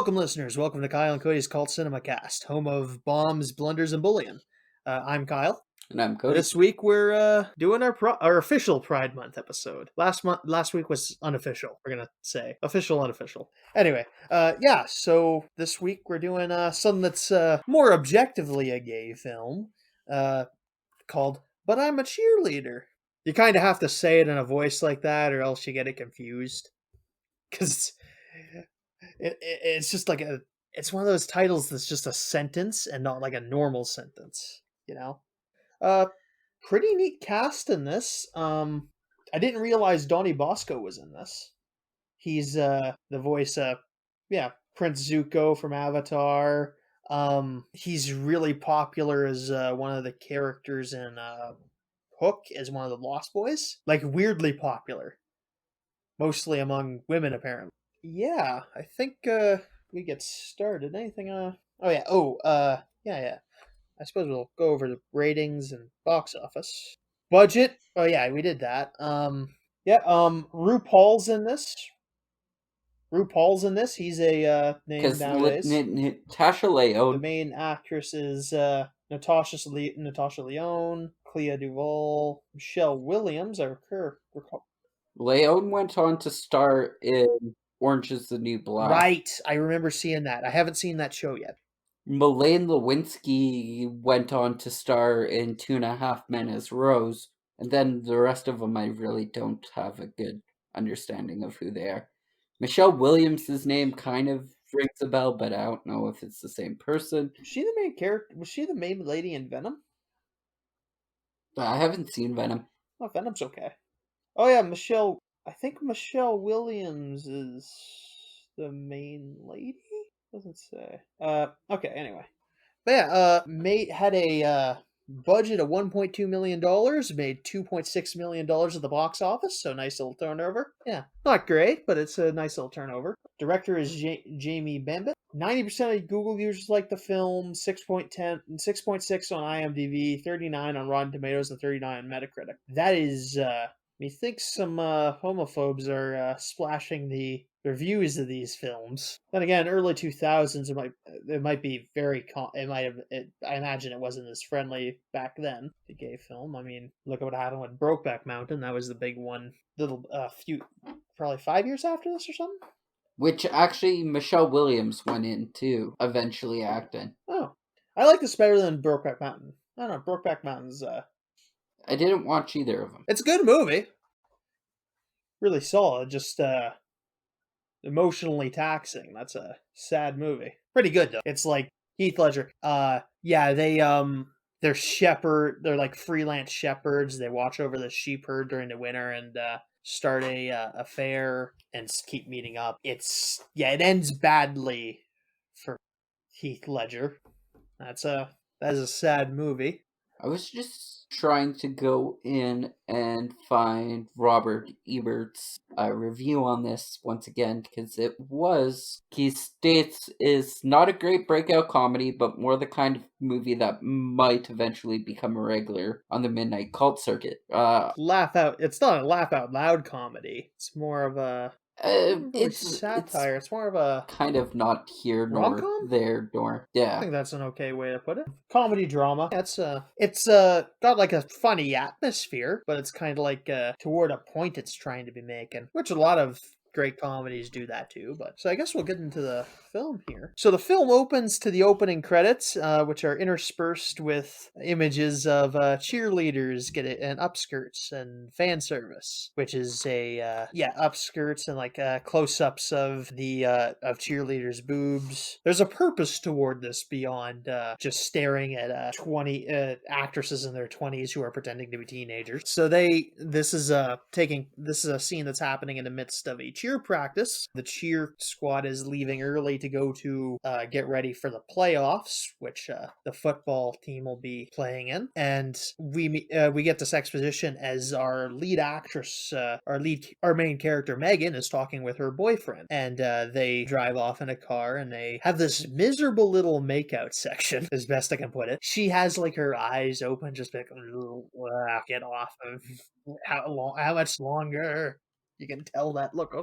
Welcome, listeners. Welcome to Kyle and Cody's Cult Cinema Cast, home of bombs, blunders, and bullying. I'm Kyle. And I'm Cody. This week we're doing our official Pride Month episode. Last week was unofficial. We're gonna say official, unofficial. Anyway, so this week we're doing something that's more objectively a gay film, called "But I'm a Cheerleader." You kind of have to say it in a voice like that, or else you get it confused, because it's just like it's one of those titles that's just a sentence and not like a normal sentence, you know. Pretty neat cast in this. I didn't realize Donnie Bosco was in this. He's the voice Prince Zuko from Avatar. He's really popular as one of the characters in Hook as one of the Lost Boys. Like, weirdly popular. Mostly among women, apparently. Yeah, I think we get started. Anything I suppose we'll go over the ratings and box office. Budget. Oh yeah, we did that. Rupaul's in this. He's a name nowadays. Natasha Leone. The main actress is Natasha Leone, Clea Duvall, Michelle Williams. I recall. Leone went on to star in Orange is the New Black. Right, I remember seeing that. I haven't seen that show yet. Melaine Lewinsky went on to star in 2.5 Men as Rose, and then the rest of them I really don't have a good understanding of who they are. Michelle Williams' name kind of rings a bell, but I don't know if it's the same person. Was she the main character? Was she the main lady in Venom? I haven't seen Venom. Oh, Venom's okay. Oh yeah, I think Michelle Williams is the main lady? Doesn't say. Okay, anyway. But yeah, had a budget of $1.2 million, made $2.6 million at the box office, so nice little turnover. Yeah, not great, but it's a nice little turnover. Director is Jamie Bambit. 90% of Google users like the film, 6.6 on IMDb, 39 on Rotten Tomatoes, and 39 on Metacritic. That is, methinks some homophobes are splashing the reviews of these films. Then again, early 2000s, it might be very. I imagine it wasn't as friendly back then. The gay film. I mean, look at what happened with Brokeback Mountain. That was the big one. Probably 5 years after this or something. Which actually Michelle Williams went into eventually acting. Oh, I like this better than Brokeback Mountain. I don't know. Brokeback Mountain's. I didn't watch either of them. It's a good movie. Really solid. Just emotionally taxing. That's a sad movie. Pretty good though. It's like Heath Ledger. They're like freelance shepherds. They watch over the sheep herd during the winter and start a fair and keep meeting up. It ends badly for Heath Ledger. That is a sad movie. I was just trying to go in and find Robert Ebert's review on this once again, because he states is not a great breakout comedy, but more the kind of movie that might eventually become a regular on the midnight cult circuit. It's not a laugh out loud comedy. It's more of a it's satire. It's more of a kind of not here nor rom-com? There nor yeah. I think that's an okay way to put it. Comedy drama. It's got like a funny atmosphere, but it's kind of like toward a point it's trying to be making, which a lot of great comedies do that too. But so I guess we'll get into the film here. So the film opens to the opening credits, which are interspersed with images of cheerleaders and upskirts and fan service, which is upskirts and like close-ups of the of cheerleaders' boobs. There's a purpose toward this beyond just staring at 20 actresses in their 20s who are pretending to be teenagers. So this is a scene that's happening in the midst of a cheer practice. The cheer squad is leaving early to go to get ready for the playoffs, which the football team will be playing in. And we get this exposition as our lead actress, our main character Megan, is talking with her boyfriend, and they drive off in a car, and they have this miserable little makeout section, as best I can put it. She has like her eyes open, just like, get off of how much longer. You can tell that look.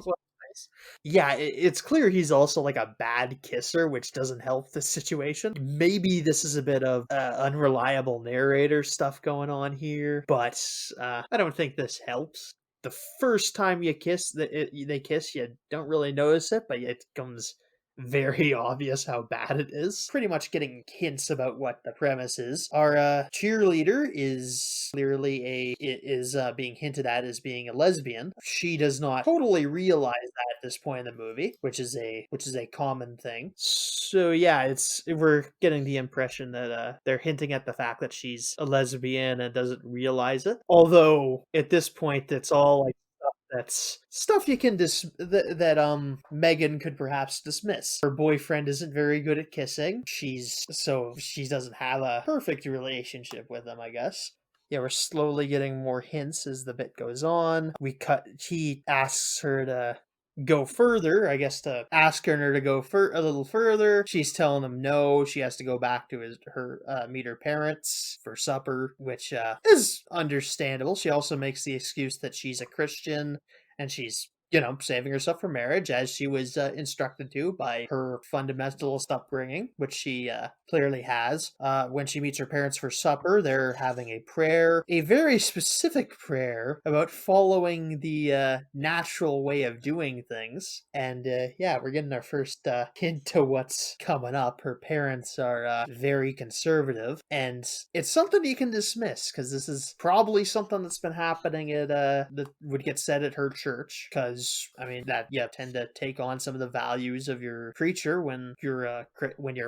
nice. Yeah, it's clear he's also like a bad kisser, which doesn't help the situation. Maybe this is a bit of unreliable narrator stuff going on here, but I don't think this helps. The first time you kiss, they kiss, you don't really notice it, but it comes very obvious how bad it is. Pretty much getting hints about what the premise is. Our cheerleader is clearly being hinted at as being a lesbian. She does not totally realize that at this point in the movie, which is a common thing. So yeah, we're getting the impression that they're hinting at the fact that she's a lesbian and doesn't realize it. Although at this point, it's all like that's stuff you can that Megan could perhaps dismiss. Her boyfriend isn't very good at kissing. She doesn't have a perfect relationship with him, I guess. Yeah, we're slowly getting more hints as the bit goes on. He asks her to go further, I guess, to ask her to go a little further. She's telling him no. She has to go back to meet her parents for supper, which is understandable. She also makes the excuse that she's a Christian and she's saving herself for marriage, as she was instructed to by her fundamentalist upbringing, which she clearly has. When she meets her parents for supper, they're having a prayer, a very specific prayer about following the natural way of doing things. And yeah, we're getting our first hint to what's coming up. Her parents are very conservative, and it's something you can dismiss, because this is probably something that's been happening that would get said at her church, because I mean that you tend to take on some of the values of your preacher when you're a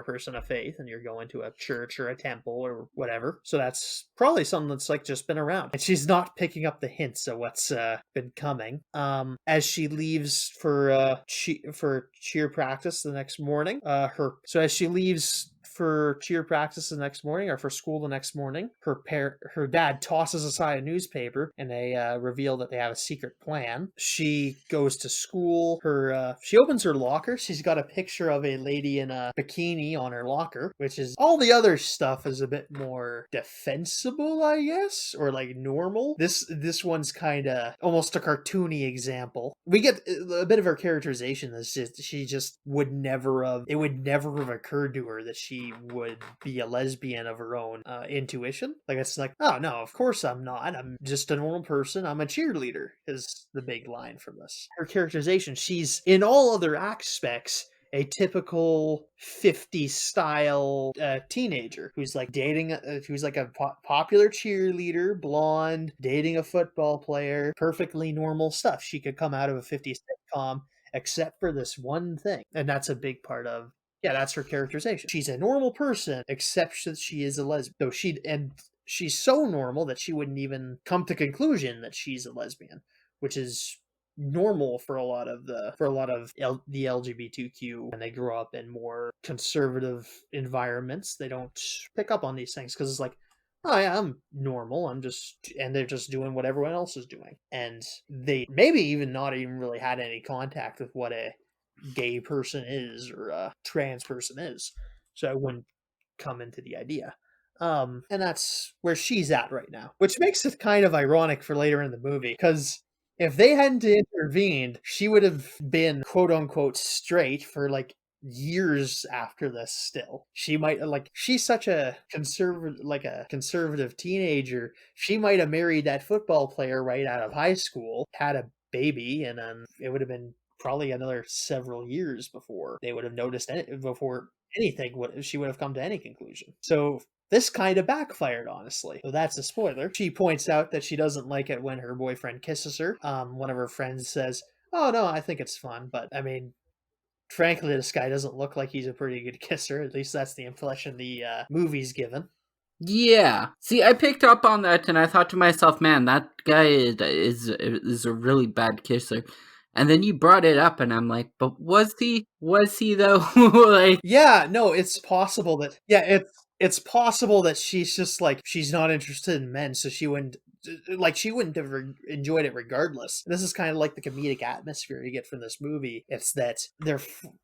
person of faith and you're going to a church or a temple or whatever. So that's probably something that's like just been around, and she's not picking up the hints of what's been coming. As she leaves for cheer practice the next morning, as she leaves for cheer practice the next morning, or for school the next morning, her dad tosses aside a newspaper, and they reveal that they have a secret plan. She goes to school. She opens her locker. She's got a picture of a lady in a bikini on her locker, which is all the other stuff is a bit more defensible, I guess, or like normal. This one's kind of almost a cartoony example. We get a bit of her characterization. She just would never have occurred to her that she would be a lesbian of her own intuition. Like, it's like, oh no, of course I'm not. I'm just a normal person. I'm a cheerleader, is the big line from this. Her characterization, she's in all other aspects a typical 50s style teenager who's like who's like a popular cheerleader, blonde, dating a football player, perfectly normal stuff. She could come out of a 50s sitcom, except for this one thing. And that's a big part of, yeah, that's her characterization. She's a normal person, except that she is a lesbian. She's so normal that she wouldn't even come to conclusion that she's a lesbian, which is normal for a lot of the LGBTQ. When they grow up in more conservative environments, they don't pick up on these things, because it's like, oh yeah, I'm normal. And they're just doing what everyone else is doing. And they maybe even not even really had any contact with what a gay person is or a trans person is. So I wouldn't come into the idea. And that's where she's at right now, which makes it kind of ironic for later in the movie, because if they hadn't intervened, she would have been quote unquote straight for like years after this. Still, she might she's such a conservative teenager. She might have married that football player right out of high school, had a baby, and then it would have been probably another several years before they would have noticed before she would have come to any conclusion. So this kind of backfired, honestly. So that's a spoiler. She points out that she doesn't like it when her boyfriend kisses her. One of her friends says, oh no, I think it's fun. But I mean, frankly, this guy doesn't look like he's a pretty good kisser. At least that's the impression the movie's given. Yeah. See, I picked up on that, and I thought to myself, man, that guy is a really bad kisser. And then you brought it up, and I'm like, but was he though? Like, yeah, no, it's possible that, it's possible that she's just like, she's not interested in men, so she wouldn't have enjoyed it regardless. This is kind of like the comedic atmosphere you get from this movie. It's that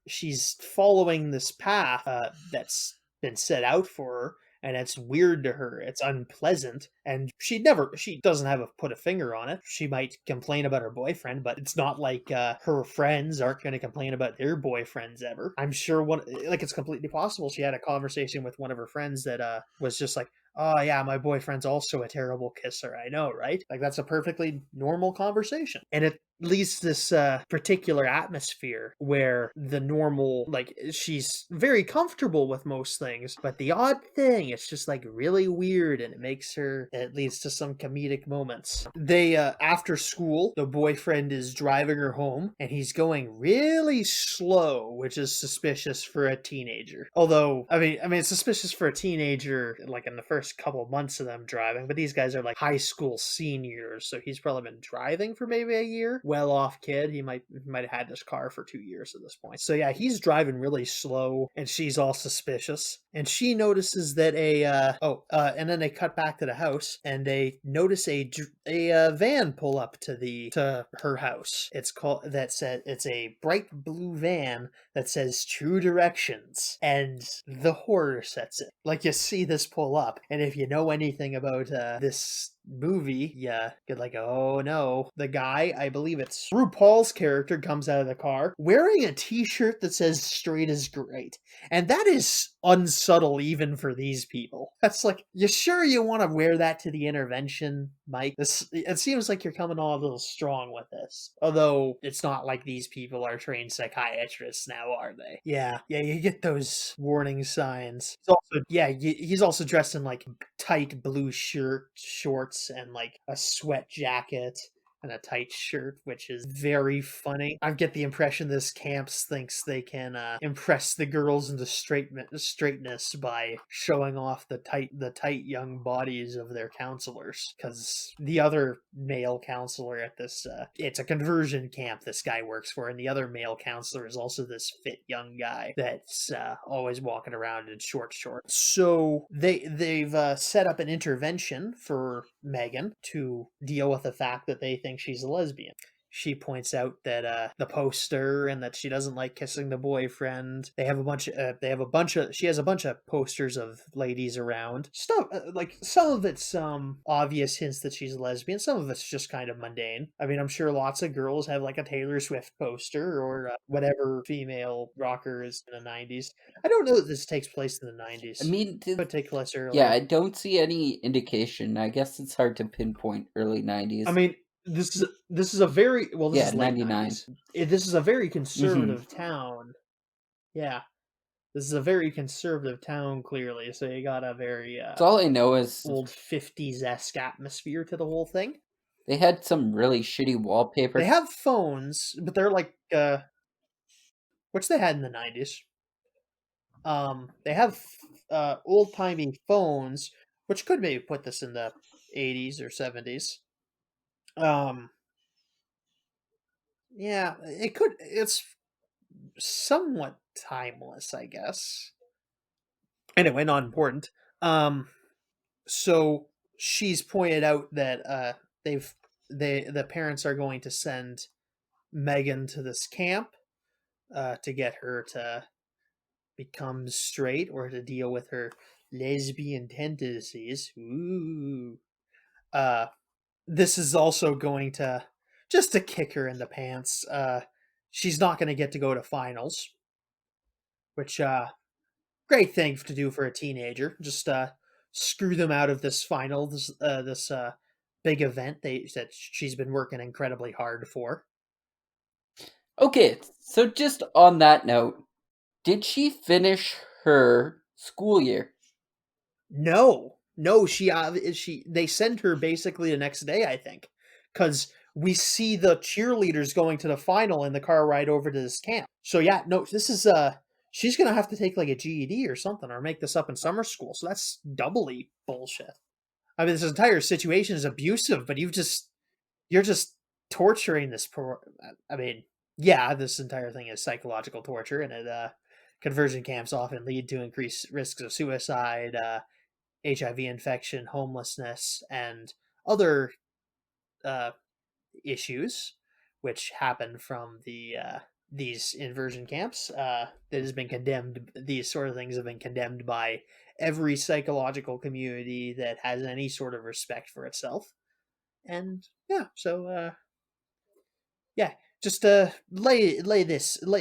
she's following this path that's been set out for her, and it's weird to her. It's unpleasant, and she doesn't have put a finger on it. She might complain about her boyfriend, but it's not like her friends aren't going to complain about their boyfriends ever. I'm sure it's completely possible she had a conversation with one of her friends that was just like, oh yeah, my boyfriend's also a terrible kisser. I know, right? Like that's a perfectly normal conversation. And it leads this particular atmosphere where the normal, like she's very comfortable with most things, but the odd thing, it's just like really weird, and it leads to some comedic moments. They, after school, the boyfriend is driving her home, and he's going really slow, which is suspicious for a teenager. Although, I mean, it's suspicious for a teenager, like in the first couple months of them driving, but these guys are like high school seniors, so he's probably been driving for maybe a year. Well off kid. He might have had this car for 2 years at this point. So yeah, he's driving really slow, and she's all suspicious. And she notices that and then they cut back to the house, and they notice a van pull up to her house. It's a bright blue van that says True Directions, and the horror sets in. Like, you see this pull up, and if you know anything about this movie, yeah, you're like, oh no. The guy, I believe it's Rupaul's character, comes out of the car wearing a t-shirt that says straight is great. And that is unsubtle even for these people. That's like, you sure you want to wear that to the intervention, Mike? It seems like you're coming on a little strong with this. Although, it's not like these people are trained psychiatrists now, are they? Yeah, you get those warning signs. He's also dressed in like tight blue shorts and like a sweat jacket and a tight shirt, which is very funny. I get the impression this camps thinks they can impress the girls into straightness by showing off the tight young bodies of their counselors. Because the other male counselor at this, it's a conversion camp this guy works for, and the other male counselor is also this fit young guy that's always walking around in short shorts. So they've set up an intervention for Megan to deal with the fact that they think she's a lesbian. She points out that the poster, and that she doesn't like kissing the boyfriend. She has a bunch of posters of ladies around. Stuff like some of it's obvious hints that she's a lesbian. Some of it's just kind of mundane. I mean, I'm sure lots of girls have like a Taylor Swift poster or whatever female rocker is in the 90s. I don't know that this takes place in the 90s. I mean, it could take place earlier. Yeah, I don't see any indication. I guess it's hard to pinpoint early 90s. I mean, this is a very this is late 99. 90s. This is a very conservative town. Yeah, this is a very conservative town. Clearly, so you got a very So all I know is old 50s-esque atmosphere to the whole thing. They had some really shitty wallpaper. They have phones, but they're like which they had in the 90s. They have old-timey phones, which could maybe put this in the 80s or 70s. Yeah, it could. It's somewhat timeless, I guess. Anyway, not important. So she's pointed out that the parents are going to send Megan to this camp to get her to become straight or to deal with her lesbian tendencies. Ooh. This is also going to just to kick her in the pants. She's not going to get to go to finals, which great thing to do for a teenager. Just screw them out of this final, this big event that she's been working incredibly hard for. Okay, so just on that note, did she finish her school year? No, they sent her basically the next day, I think, because we see the cheerleaders going to the final in the car ride over to this camp. So yeah, no, this is she's gonna have to take like a GED or something, or make this up in summer school. So that's doubly bullshit. I mean, this entire situation is abusive, but you're just torturing this poor. I mean, yeah, this entire thing is psychological torture, and conversion camps often lead to increased risks of suicide, HIV infection, homelessness, and other issues which happen from these inversion camps. That has been condemned. These sort of things have been condemned by every psychological community that has any sort of respect for itself. And yeah, so yeah, just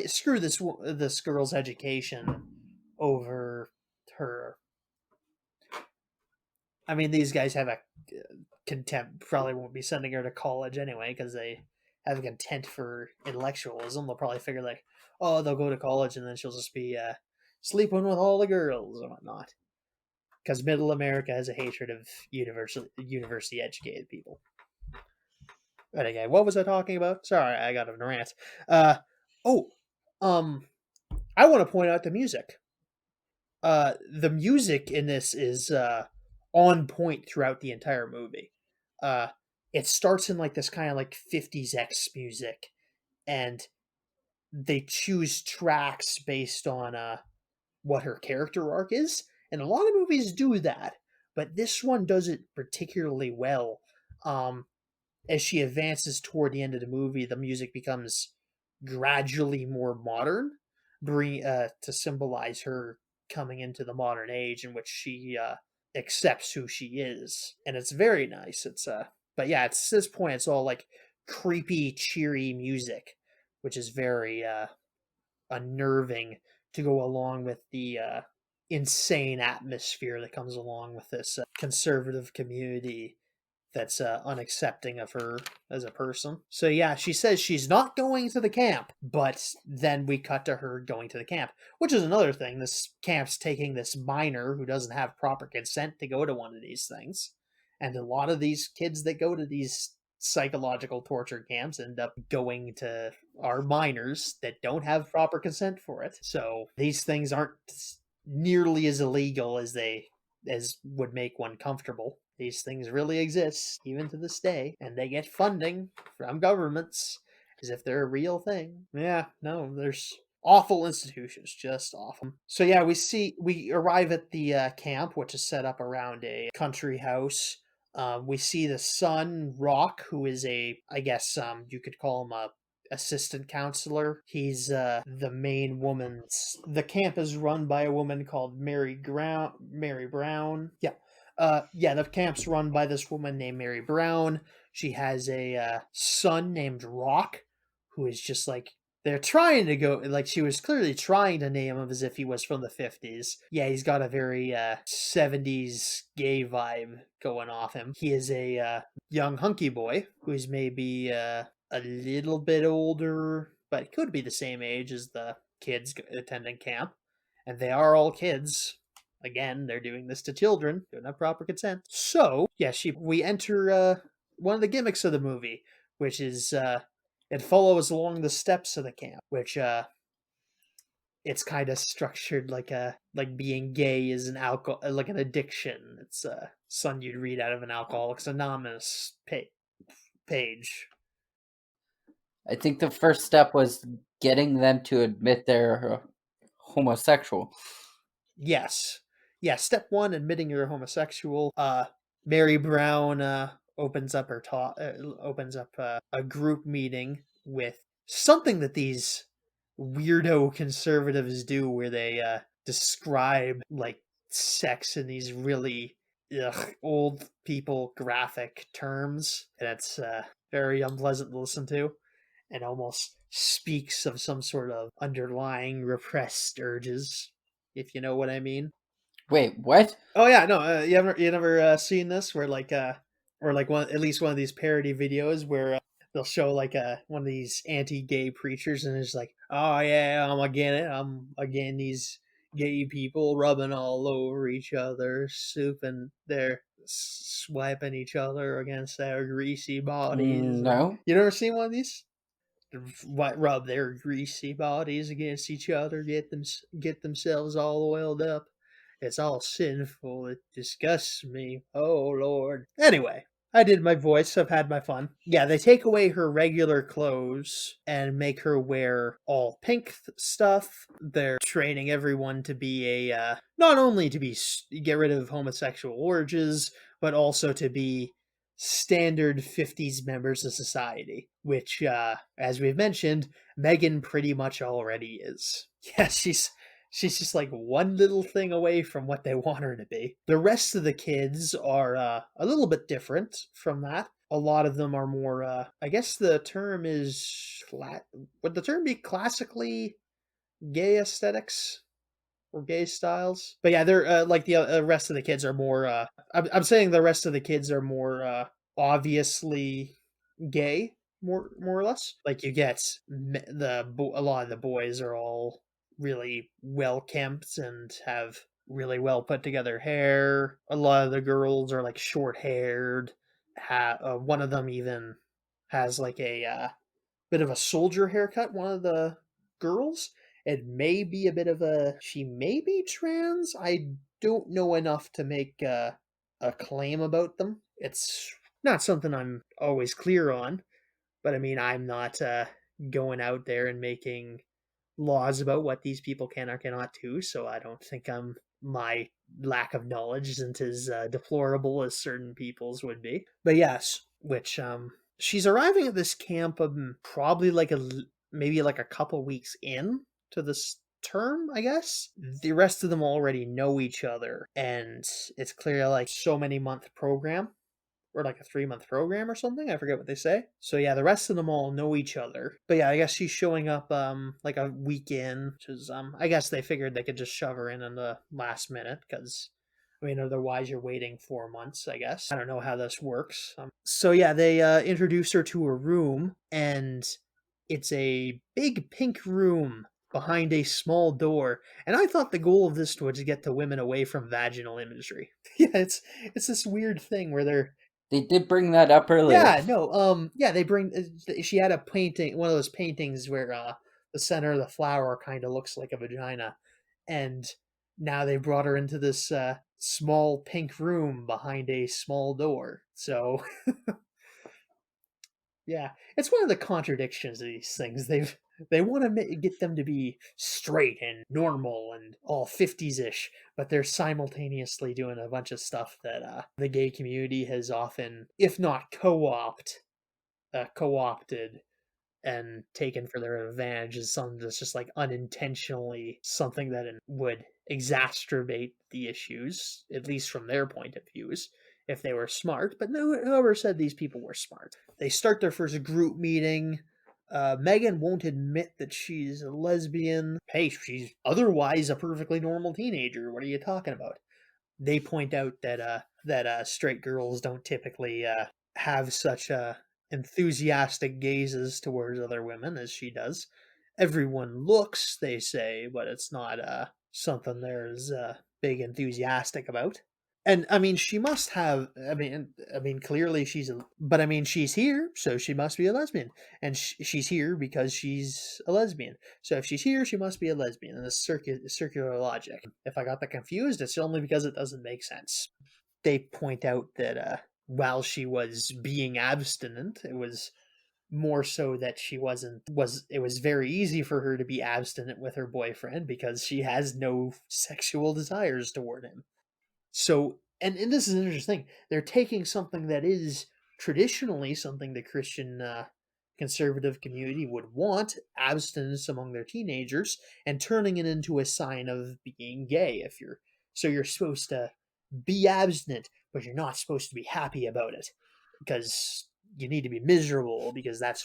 screw this girl's education over her. I mean, these guys have a contempt. Probably won't be sending her to college anyway because they have a contempt for intellectualism. They'll probably figure like, oh, they'll go to college and then she'll just be sleeping with all the girls and whatnot. Because Middle America has a hatred of university educated people. But again, what was I talking about? Sorry, I got on a rant. I want to point out the music. The music in this is on point throughout the entire movie. It starts in like this kind of like 50s X music, and they choose tracks based on what her character arc is, and a lot of movies do that, but this one does it particularly well. As she advances toward the end of the movie, the music becomes gradually more modern, to symbolize her coming into the modern age in which she accepts who she is, and it's very nice. But yeah, it's this point it's all like creepy, cheery music, which is very unnerving to go along with the insane atmosphere that comes along with this conservative community that's unaccepting of her as a person. So yeah, she says she's not going to the camp, but then we cut to her going to the camp, which is another thing. This camp's taking this minor who doesn't have proper consent to go to one of these things. And a lot of these kids that go to these psychological torture camps end up going to our minors that don't have proper consent for it. So these things aren't nearly as illegal as would make one comfortable. These things really exist even to this day, and they get funding from governments as if they're a real thing. Yeah, no, there's awful institutions, just awful. So yeah, we arrive at the camp, which is set up around a country house. We see the son, Rock, who is I guess you could call him a assistant counselor. He's the main woman's. The camp is run by a woman called Mary Brown. Yeah. The camp's run by this woman named Mary Brown. She has a son named Rock, who is just like, they're trying to go, like, she was clearly trying to name him as if he was from the 50s. Yeah, he's got a very 70s gay vibe going off him. He is a young hunky boy who's maybe a little bit older, but could be the same age as the kids attending camp. And they are all kids. Again, they're doing this to children, don't have proper consent. So, yeah, we enter one of the gimmicks of the movie, which is it follows along the steps of the camp, which it's kind of structured like being gay is an like an addiction. It's something you'd read out of an Alcoholics Anonymous page. I think the first step was getting them to admit they're homosexual. Yes. Yeah, step one, admitting you're homosexual. Mary Brown opens up a group meeting with something that these weirdo conservatives do, where they describe like sex in these really old people graphic terms, and it's very unpleasant to listen to, and almost speaks of some sort of underlying repressed urges, if you know what I mean. Wait, what? Oh yeah, no, you never seen this where or like at least one of these parody videos where they'll show like one of these anti-gay preachers and it's like, oh yeah, I'm again these gay people rubbing all over each other, swiping each other against their greasy bodies. No. You never seen one of these? Rub their greasy bodies against each other, get themselves all oiled up. It's all sinful. It disgusts me. Oh, Lord. Anyway, I did my voice. I've had my fun. Yeah, they take away her regular clothes and make her wear all pink stuff. They're training everyone to be not only to get rid of homosexual urges, but also to be standard 50s members of society, which, as we've mentioned, Megan pretty much already is. Yeah, She's just like one little thing away from what they want her to be. The rest of the kids are a little bit different from that. A lot of them are more, I guess the term is, would the term be classically gay aesthetics? Or gay styles. But yeah, they're like the rest of the kids are more. I'm saying the rest of the kids are more obviously gay, more or less. Like you get a lot of the boys are all really well kempt and have really well put together hair. A lot of the girls are like short haired. One of them even has like a bit of a soldier haircut. One of the girls. It may be a bit of a. She may be trans. I don't know enough to make a claim about them. It's not something I'm always clear on, but I mean, I'm not going out there and making laws about what these people can or cannot do, so I don't think my lack of knowledge isn't as deplorable as certain people's would be. But yes, which she's arriving at this camp probably like maybe like a couple weeks in to this term, I guess. The rest of them already know each other, and it's clear like so many month program or like a 3-month program or something. I forget what they say. So yeah, the rest of them all know each other. But yeah, I guess she's showing up like a week in, which is I guess they figured they could just shove her in the last minute because I mean, otherwise you're waiting 4 months, I guess. I don't know how this works. So yeah, they introduce her to a room, and it's a big pink room behind a small door. And I thought the goal of this was to get the women away from vaginal imagery. Yeah, it's this weird thing where They did bring that up earlier. yeah, no, yeah, they bring. She had a painting, one of those paintings where the center of the flower kind of looks like a vagina, and now they brought her into this small pink room behind a small door. So yeah, it's one of the contradictions of these things. They want to get them to be straight and normal and all 50s ish, but they're simultaneously doing a bunch of stuff that the gay community has often, if not co-opted and taken for their advantage, is something that's just like unintentionally something that would exacerbate the issues, at least from their point of views, if they were smart. But whoever said these people were smart. They start their first group meeting. Megan won't admit that she's a lesbian. Hey, she's otherwise a perfectly normal teenager. What are you talking about? They point out that straight girls don't typically have such enthusiastic gazes towards other women as she does. Everyone looks, they say, but it's not something there's big enthusiastic about. And I mean, she must have. I mean, clearly but I mean, she's here, so she must be a lesbian, and she's here because she's a lesbian. So if she's here, she must be a lesbian. And it's circular logic. If I got that confused, it's only because it doesn't make sense. They point out that while she was being abstinent, it was more so that she wasn't was it was very easy for her to be abstinent with her boyfriend because she has no sexual desires toward him. So, and this is an interesting thing. They're taking something that is traditionally something the Christian conservative community would want, abstinence among their teenagers, and turning it into a sign of being gay. You're supposed to be abstinent, but you're not supposed to be happy about it because you need to be miserable because that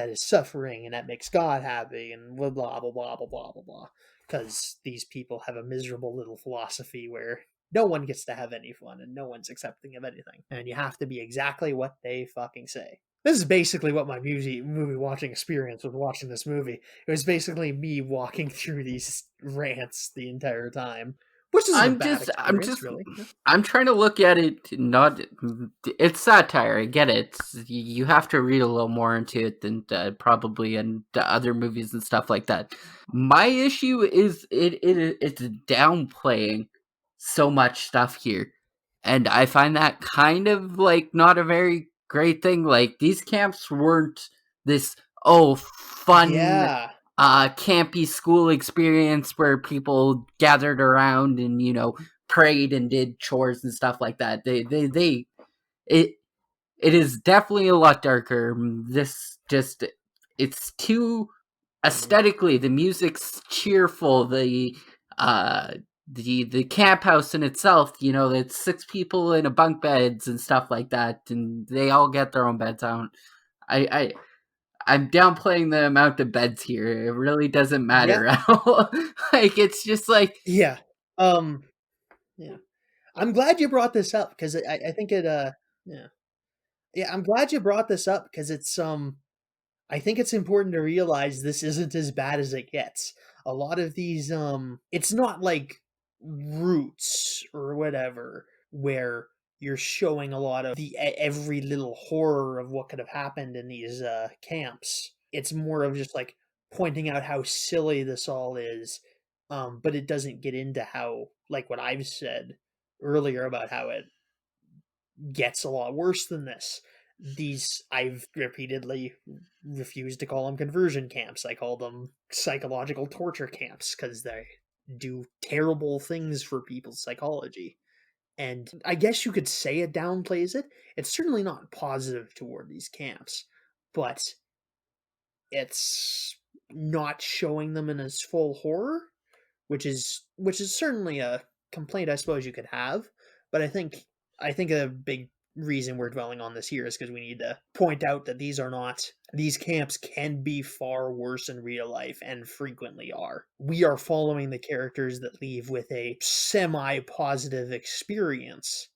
is suffering and that makes God happy and blah blah blah blah blah blah blah blah. Because these people have a miserable little philosophy where no one gets to have any fun and no one's accepting of anything. And you have to be exactly what they fucking say. This is basically what my movie watching experience was watching this movie. It was basically me walking through these rants the entire time. Which is a bad experience, really. I'm trying to look at it. It's satire. I get it. You have to read a little more into it than probably in other movies and stuff like that. My issue is it's downplaying so much stuff here, and I find that kind of like not a very great thing. Like these camps weren't this fun. Yeah. Campy school experience where people gathered around and prayed and did chores and stuff like that. It is definitely a lot darker. It's too aesthetically, the music's cheerful. The camp house in itself, it's 6 people in a bunk beds and stuff like that, and they all get their own beds. I'm downplaying the amount of beds here. It really doesn't matter. Yeah. Like, it's just like, Yeah. Yeah. I'm glad you brought this up because I think it yeah. Yeah, I'm glad you brought this up because I think it's important to realize this isn't as bad as it gets. A lot of these it's not like Roots or whatever where you're showing a lot of every little horror of what could have happened in these camps. It's more of just like pointing out how silly this all is. But it doesn't get into how, like what I've said earlier about how it gets a lot worse than this. These, I've repeatedly refused to call them conversion camps. I call them psychological torture camps because they do terrible things for people's psychology. And I guess you could say it downplays it. It's certainly not positive toward these camps, but it's not showing them in its full horror, which is certainly a complaint I suppose you could have. But I think a big reason we're dwelling on this here is because we need to point out that these camps can be far worse in real life and frequently are. We are following the characters that leave with a semi-positive experience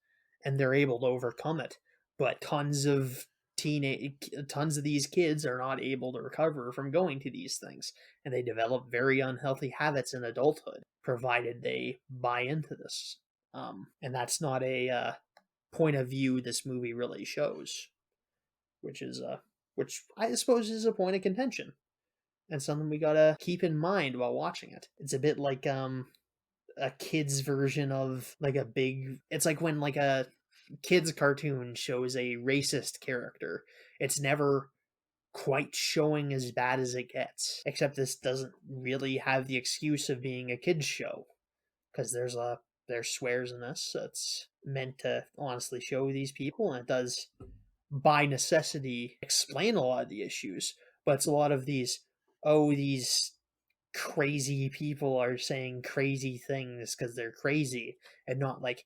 and they're able to overcome it. But tons of these kids are not able to recover from going to these things, and they develop very unhealthy habits in adulthood provided they buy into this. And that's not a point of view this movie really shows, which I suppose is a point of contention and something we gotta keep in mind while watching it. It's a bit like a kid's version of like a big. It's like when like a kids cartoon shows a racist character. It's never quite showing as bad as it gets. Except this doesn't really have the excuse of being a kids show because there's swears in this. It's meant to honestly show these people, and it does by necessity explain a lot of the issues. But it's a lot of these crazy people are saying crazy things because they're crazy, and not like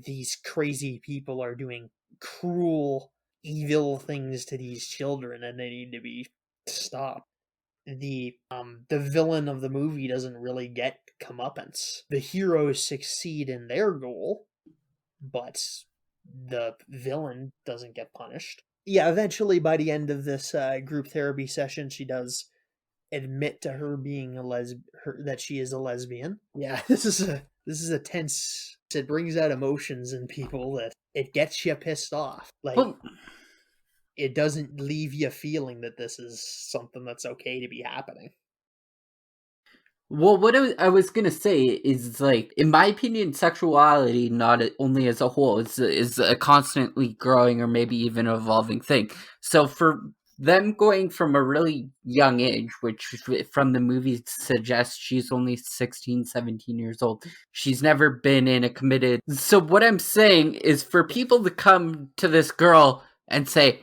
these crazy people are doing cruel, evil things to these children and they need to be stopped. The villain of the movie doesn't really get comeuppance. The heroes succeed in their goal, but the villain doesn't get punished. Yeah, eventually by the end of this group therapy session, she does admit to her being that she is a lesbian. Yeah, this is a tense. It brings out emotions in people that it gets you pissed off. Like well, it doesn't leave you feeling that this is something that's okay to be happening. Well, what I was gonna say is, like, in my opinion, sexuality, not only as a whole, is a constantly growing or maybe even evolving thing. So for them going from a really young age, which from the movie suggests she's only 16, 17 years old, she's never been in a committed. So what I'm saying is for people to come to this girl and say,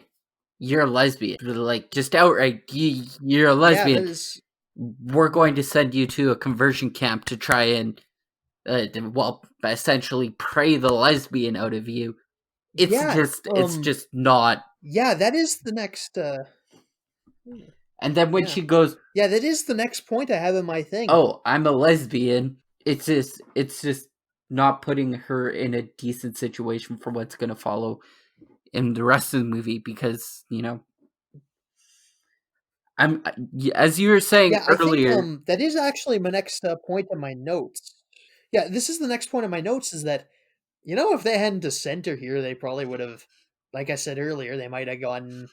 "You're a lesbian," like just outright, "You're a lesbian." Yeah, that is. We're going to send you to a conversion camp to try and, essentially pray the lesbian out of you. Yeah, It's just not. Yeah, that is the next. And then when Yeah, she goes, yeah, that is the next point I have in my thing. "Oh, I'm a lesbian," it's just not putting her in a decent situation for what's going to follow in the rest of the movie because I'm as you were saying Yeah, I think earlier. that is actually my next point in my notes. Yeah, this is the next point in my notes is that if they hadn't to sent her here, they probably would have, like I said earlier, they might have gotten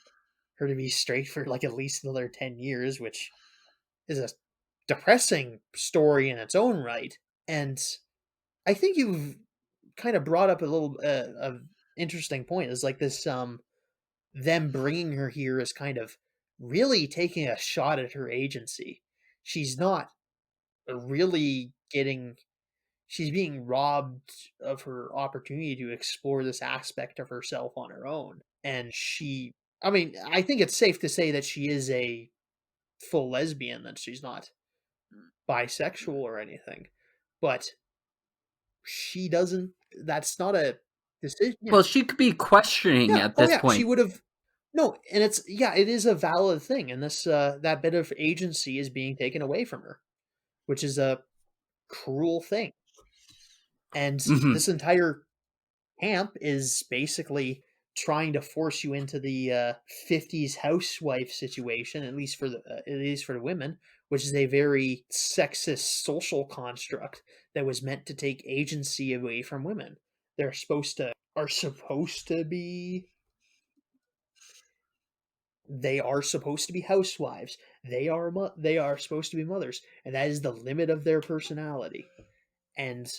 her to be straight for like at least another 10 years, which is a depressing story in its own right. And I think you've kind of brought up a little of interesting point is like this them bringing her here is kind of really taking a shot at her agency. She's not really getting she's being robbed of her opportunity to explore this aspect of herself on her own. And I mean, I think it's safe to say that she is a full lesbian, that she's not bisexual or anything. But she doesn't. That's not a decision. Well, she could be questioning Yeah. at Oh this yeah. She point. would have. No, and it is a valid thing, and this that bit of agency is being taken away from her, which is a cruel thing. And Mhm. this entire camp is basically trying to force you into the 50s housewife situation, at least for the women, which is a very sexist social construct that was meant to take agency away from women. They're supposed to be they are supposed to be housewives. They are supposed to be mothers, and that is the limit of their personality. And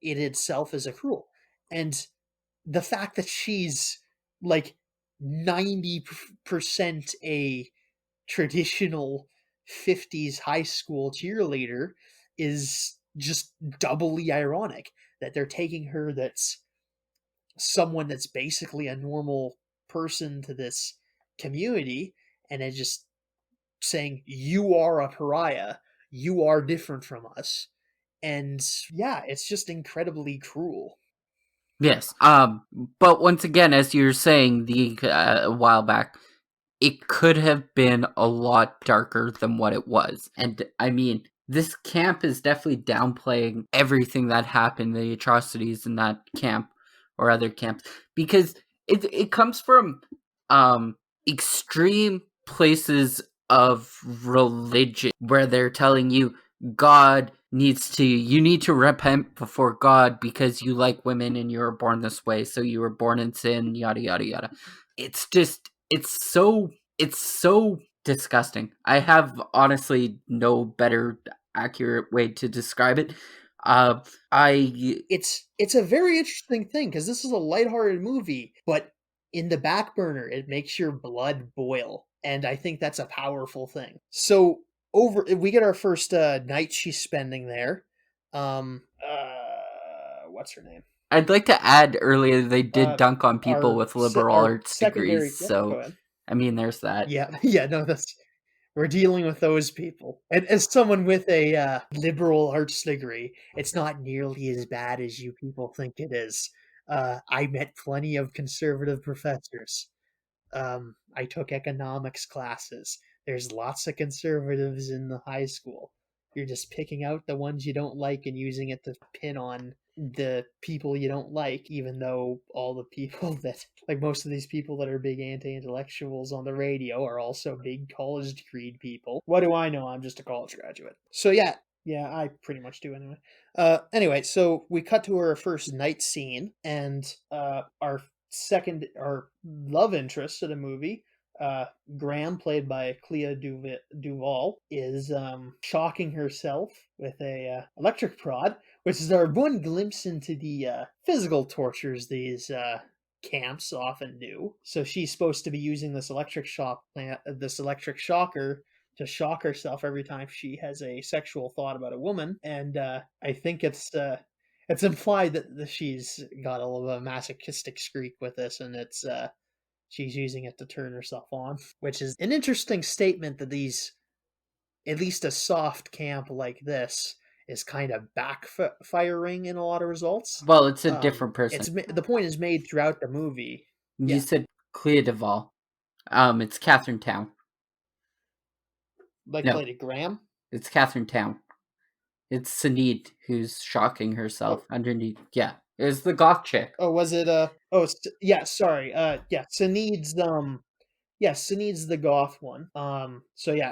it itself is a cruel. And the fact that she's like 90% a traditional 50s high school cheerleader is just doubly ironic, that they're taking her, that's someone that's basically a normal person to this community, and then just saying, you are a pariah, you are different from us. And yeah, it's just incredibly cruel. Yes. But once again, as you were saying a while back, it could have been a lot darker than what it was. And I mean, this camp is definitely downplaying everything that happened, the atrocities in that camp or other camps, because it comes from extreme places of religion where they're telling you you need to repent before God because you like women and you were born this way, so you were born in sin, yada yada yada. It's just it's so disgusting. I have honestly no better accurate way to describe it. I It's a very interesting thing, because this is a lighthearted movie, but in the back burner, it makes your blood boil, and I think that's a powerful thing. So we get our first night she's spending there. What's her name? I'd like to add earlier they did Uh, dunk on people with liberal our arts secondary. degrees, Yeah, go so ahead. I mean there's that. Yeah, yeah, no, that's we're dealing with those people. And as someone with a liberal arts degree, it's not nearly as bad as you people think it is. I met plenty of conservative professors. I took economics classes. There's lots of conservatives in the high school. You're just picking out the ones you don't like and using it to pin on the people you don't like, even though all the people that, like most of these people that are big anti intellectuals on the radio, are also big college degreed people. What do I know? I'm just a college graduate. So, yeah, I pretty much do anyway. Anyway, so we cut to our first night scene, and our love interest of the movie, Graham, played by Clea Duvall, is shocking herself with a electric prod, which is our one glimpse into the physical tortures these camps often do. So she's supposed to be using this this electric shocker to shock herself every time she has a sexual thought about a woman, and I think it's implied that she's got a little of a masochistic streak with this, and it's she's using it to turn herself on, which is an interesting statement that these, at least a soft camp like this, is kind of backfiring in a lot of results. Well, it's a different It's person. the point is made throughout the movie. You Yeah, said Clea Duvall. It's Catherine Town. like No, Lady Graham. it's Catherine Town. It's Sinead who's shocking herself Oh, underneath. Yeah, it's the goth chick. oh, was it? Yeah. Sorry. Yeah. Sinead's the goth one. So yeah,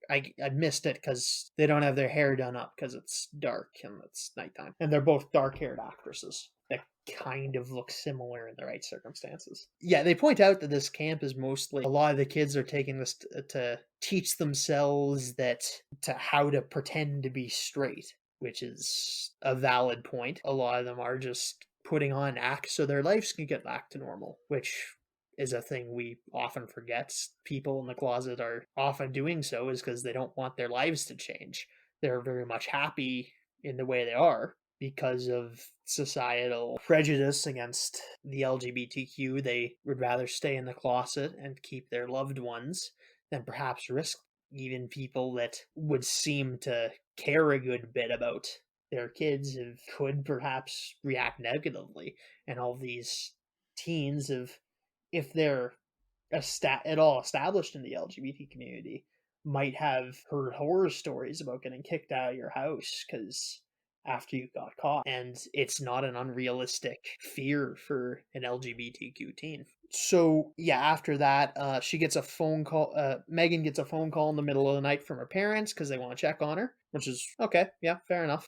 I missed it because they don't have their hair done up because it's dark and it's nighttime, and they're both dark-haired actresses that kind of look similar in the right circumstances. Yeah, they point out that this camp is mostly, a lot of the kids are taking this to teach themselves that to how to pretend to be straight, which is a valid point. A lot of them are just putting on acts so their lives can get back to normal, which is a thing we often forget. People in the closet are often doing so is because they don't want their lives to change. They're very much happy in the way they are because of societal prejudice against the LGBTQ. They would rather stay in the closet and keep their loved ones than perhaps risk even people that would seem to care a good bit about their kids could perhaps react negatively. And all these teens if they're at all established in the LGBT community, might have heard horror stories about getting kicked out of your house because after you got caught. And it's not an unrealistic fear for an LGBTQ teen. So yeah, after that, she gets a phone call. Megan gets a phone call in the middle of the night from her parents because they want to check on her, which is okay. Yeah, fair enough.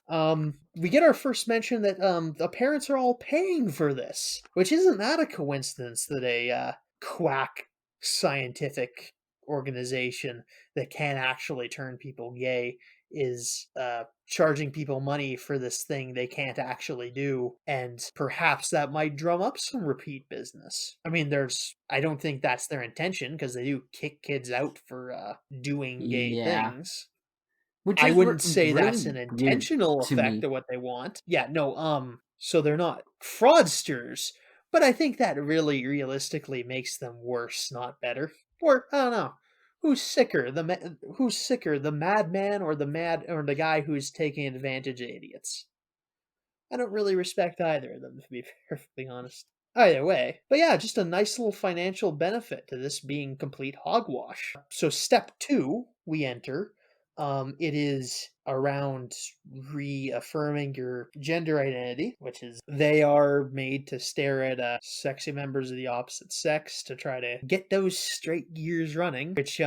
We get our first mention that the parents are all paying for this, which isn't that a coincidence that a quack scientific organization that can actually turn people gay is charging people money for this thing they can't actually do, and perhaps that might drum up some repeat business. I mean, I don't think that's their intention because they do kick kids out for doing gay Yeah. things. Which I is wouldn't say that's really an weird intentional to effect me. of what they want. Yeah, no, so they're not fraudsters, but I think that really realistically makes them worse, not better. Or I don't know. Who's sicker, the madman or the guy who's taking advantage of idiots? I don't really respect either of them, to be perfectly honest. Either way. But yeah, just a nice little financial benefit to this being complete hogwash. So step 2, we enter. It is around reaffirming your gender identity, which is they are made to stare at sexy members of the opposite sex to try to get those straight gears running, which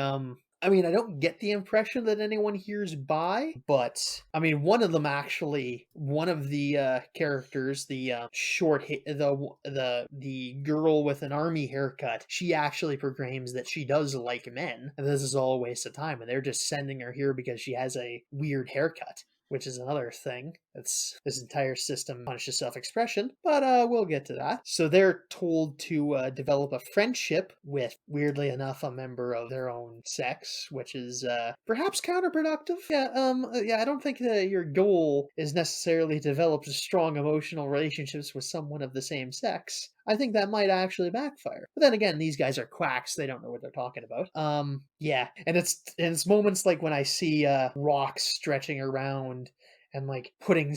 I mean, I don't get the impression that anyone here's bi, but I mean, one of the characters, the the girl with an army haircut, she actually proclaims that she does like men, and this is all a waste of time, and they're just sending her here because she has a weird haircut, which is another thing. That's this entire system punishes self-expression, but we'll get to that. So they're told to develop a friendship with, weirdly enough, a member of their own sex, which is perhaps counterproductive. Yeah, I don't think that your goal is necessarily to develop strong emotional relationships with someone of the same sex. I think that might actually backfire. But then again, these guys are quacks; they don't know what they're talking about. Yeah, and it's moments like when I see rocks stretching around and like putting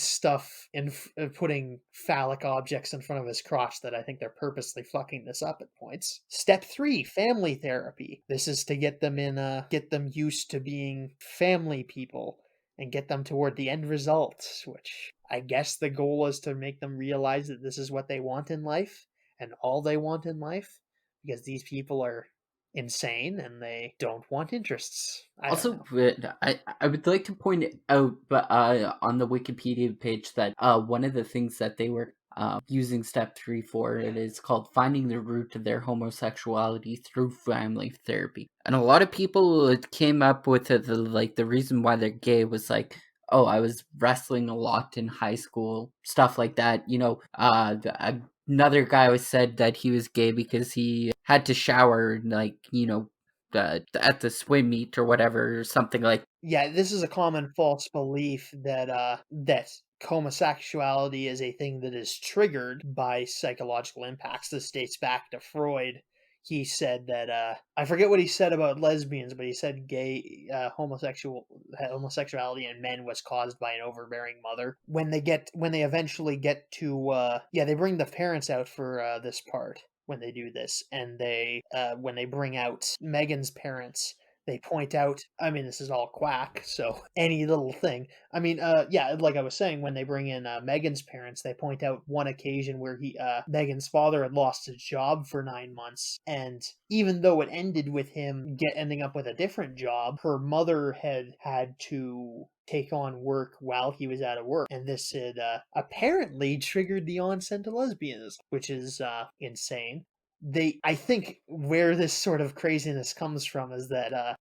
phallic objects in front of his crotch that I think they're purposely fucking this up at points. Step 3, family therapy. This is to get them used to being family people and get them toward the end result, which I guess the goal is to make them realize that this is what they want in life and all they want in life, because these people are insane and they don't want interests. I don't Also, know. I would like to point out, but on the Wikipedia page that one of the things that they were using step 3 for, it is called finding the root of their homosexuality through family therapy, and a lot of people came up with the reason why they're gay was like, oh, I was wrestling a lot in high school, stuff like that. Another guy was said that he was gay because he had to shower, like, at the swim meet or whatever, or something like. Yeah, this is a common false belief that homosexuality is a thing that is triggered by psychological impacts. This dates back to Freud. He said that I forget what he said about lesbians, but he said homosexuality in men was caused by an overbearing mother. When they eventually get to they bring the parents out for this part when they do this, and when they bring out Megan's parents, they point out, I mean, this is all quack, so any little thing. I mean, like I was saying, when they bring in Megan's parents, they point out one occasion where Megan's father had lost his job for 9 months, and even though it ended with him ending up with a different job, her mother had to take on work while he was out of work, and this had apparently triggered the onset of lesbianism, which is insane. I think where this sort of craziness comes from is that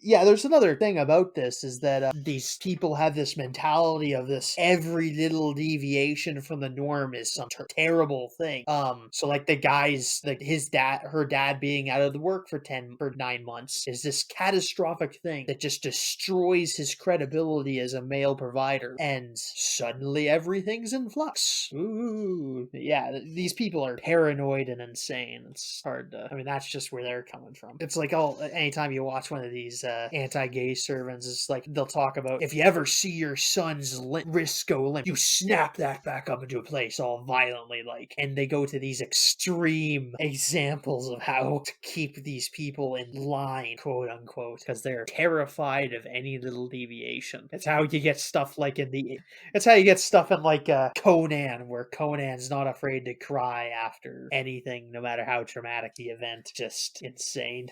yeah, there's another thing about this is that these people have this mentality of this every little deviation from the norm is some terrible thing. So like the guys, like her dad being out of the work for 9 months is this catastrophic thing that just destroys his credibility as a male provider, and suddenly everything's in flux. Ooh, yeah, these people are paranoid and insane. It's hard to, I mean, that's just where they're coming from. It's like, anytime you watch one of these anti-gay sermons, it's like they'll talk about, if you ever see your son's wrist go limp, you snap that back up into a place all violently, like, and they go to these extreme examples of how to keep these people in line, quote unquote, because they're terrified of any little deviation. It's how you get stuff like it's how you get stuff in like Conan, where Conan's not afraid to cry after anything, no matter how traumatic the event. Just insane.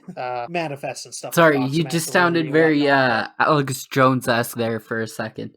Manifests and stuff. Sorry, you just sounded very Alex Jones-esque there for a second.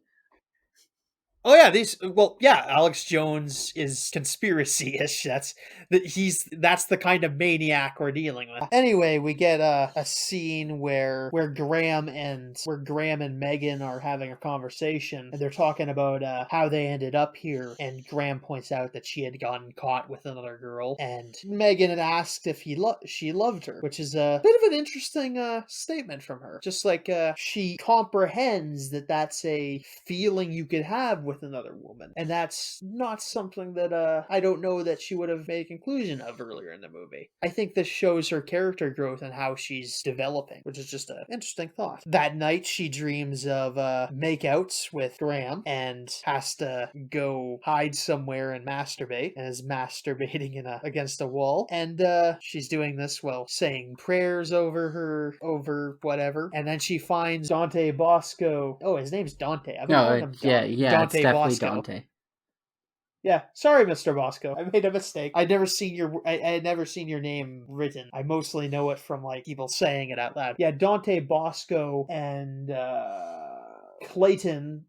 Oh yeah, Alex Jones is conspiracy-ish. That's the kind of maniac we're dealing with. Anyway, we get a scene where Graham and Megan are having a conversation, and they're talking about how they ended up here. And Graham points out that she had gotten caught with another girl, and Megan had asked if she loved her, which is a bit of an interesting statement from her. Just like she comprehends that that's a feeling you could have with another woman, and that's not something that I don't know that she would have made a conclusion of earlier in the movie. I think this shows her character growth and how she's developing, which is just an interesting thought. That night she dreams of makeouts with Graham and has to go hide somewhere and masturbate, and is masturbating against a wall, and she's doing this while saying prayers over whatever, and then she finds Dante Bosco. Oh, his name's Dante. I've been calling him yeah, it's definitely Bosco. Dante. Yeah, sorry, Mr. Bosco. I made a mistake. I had never seen your name written. I mostly know it from like people saying it out loud. Yeah, Dante Bosco and Clayton,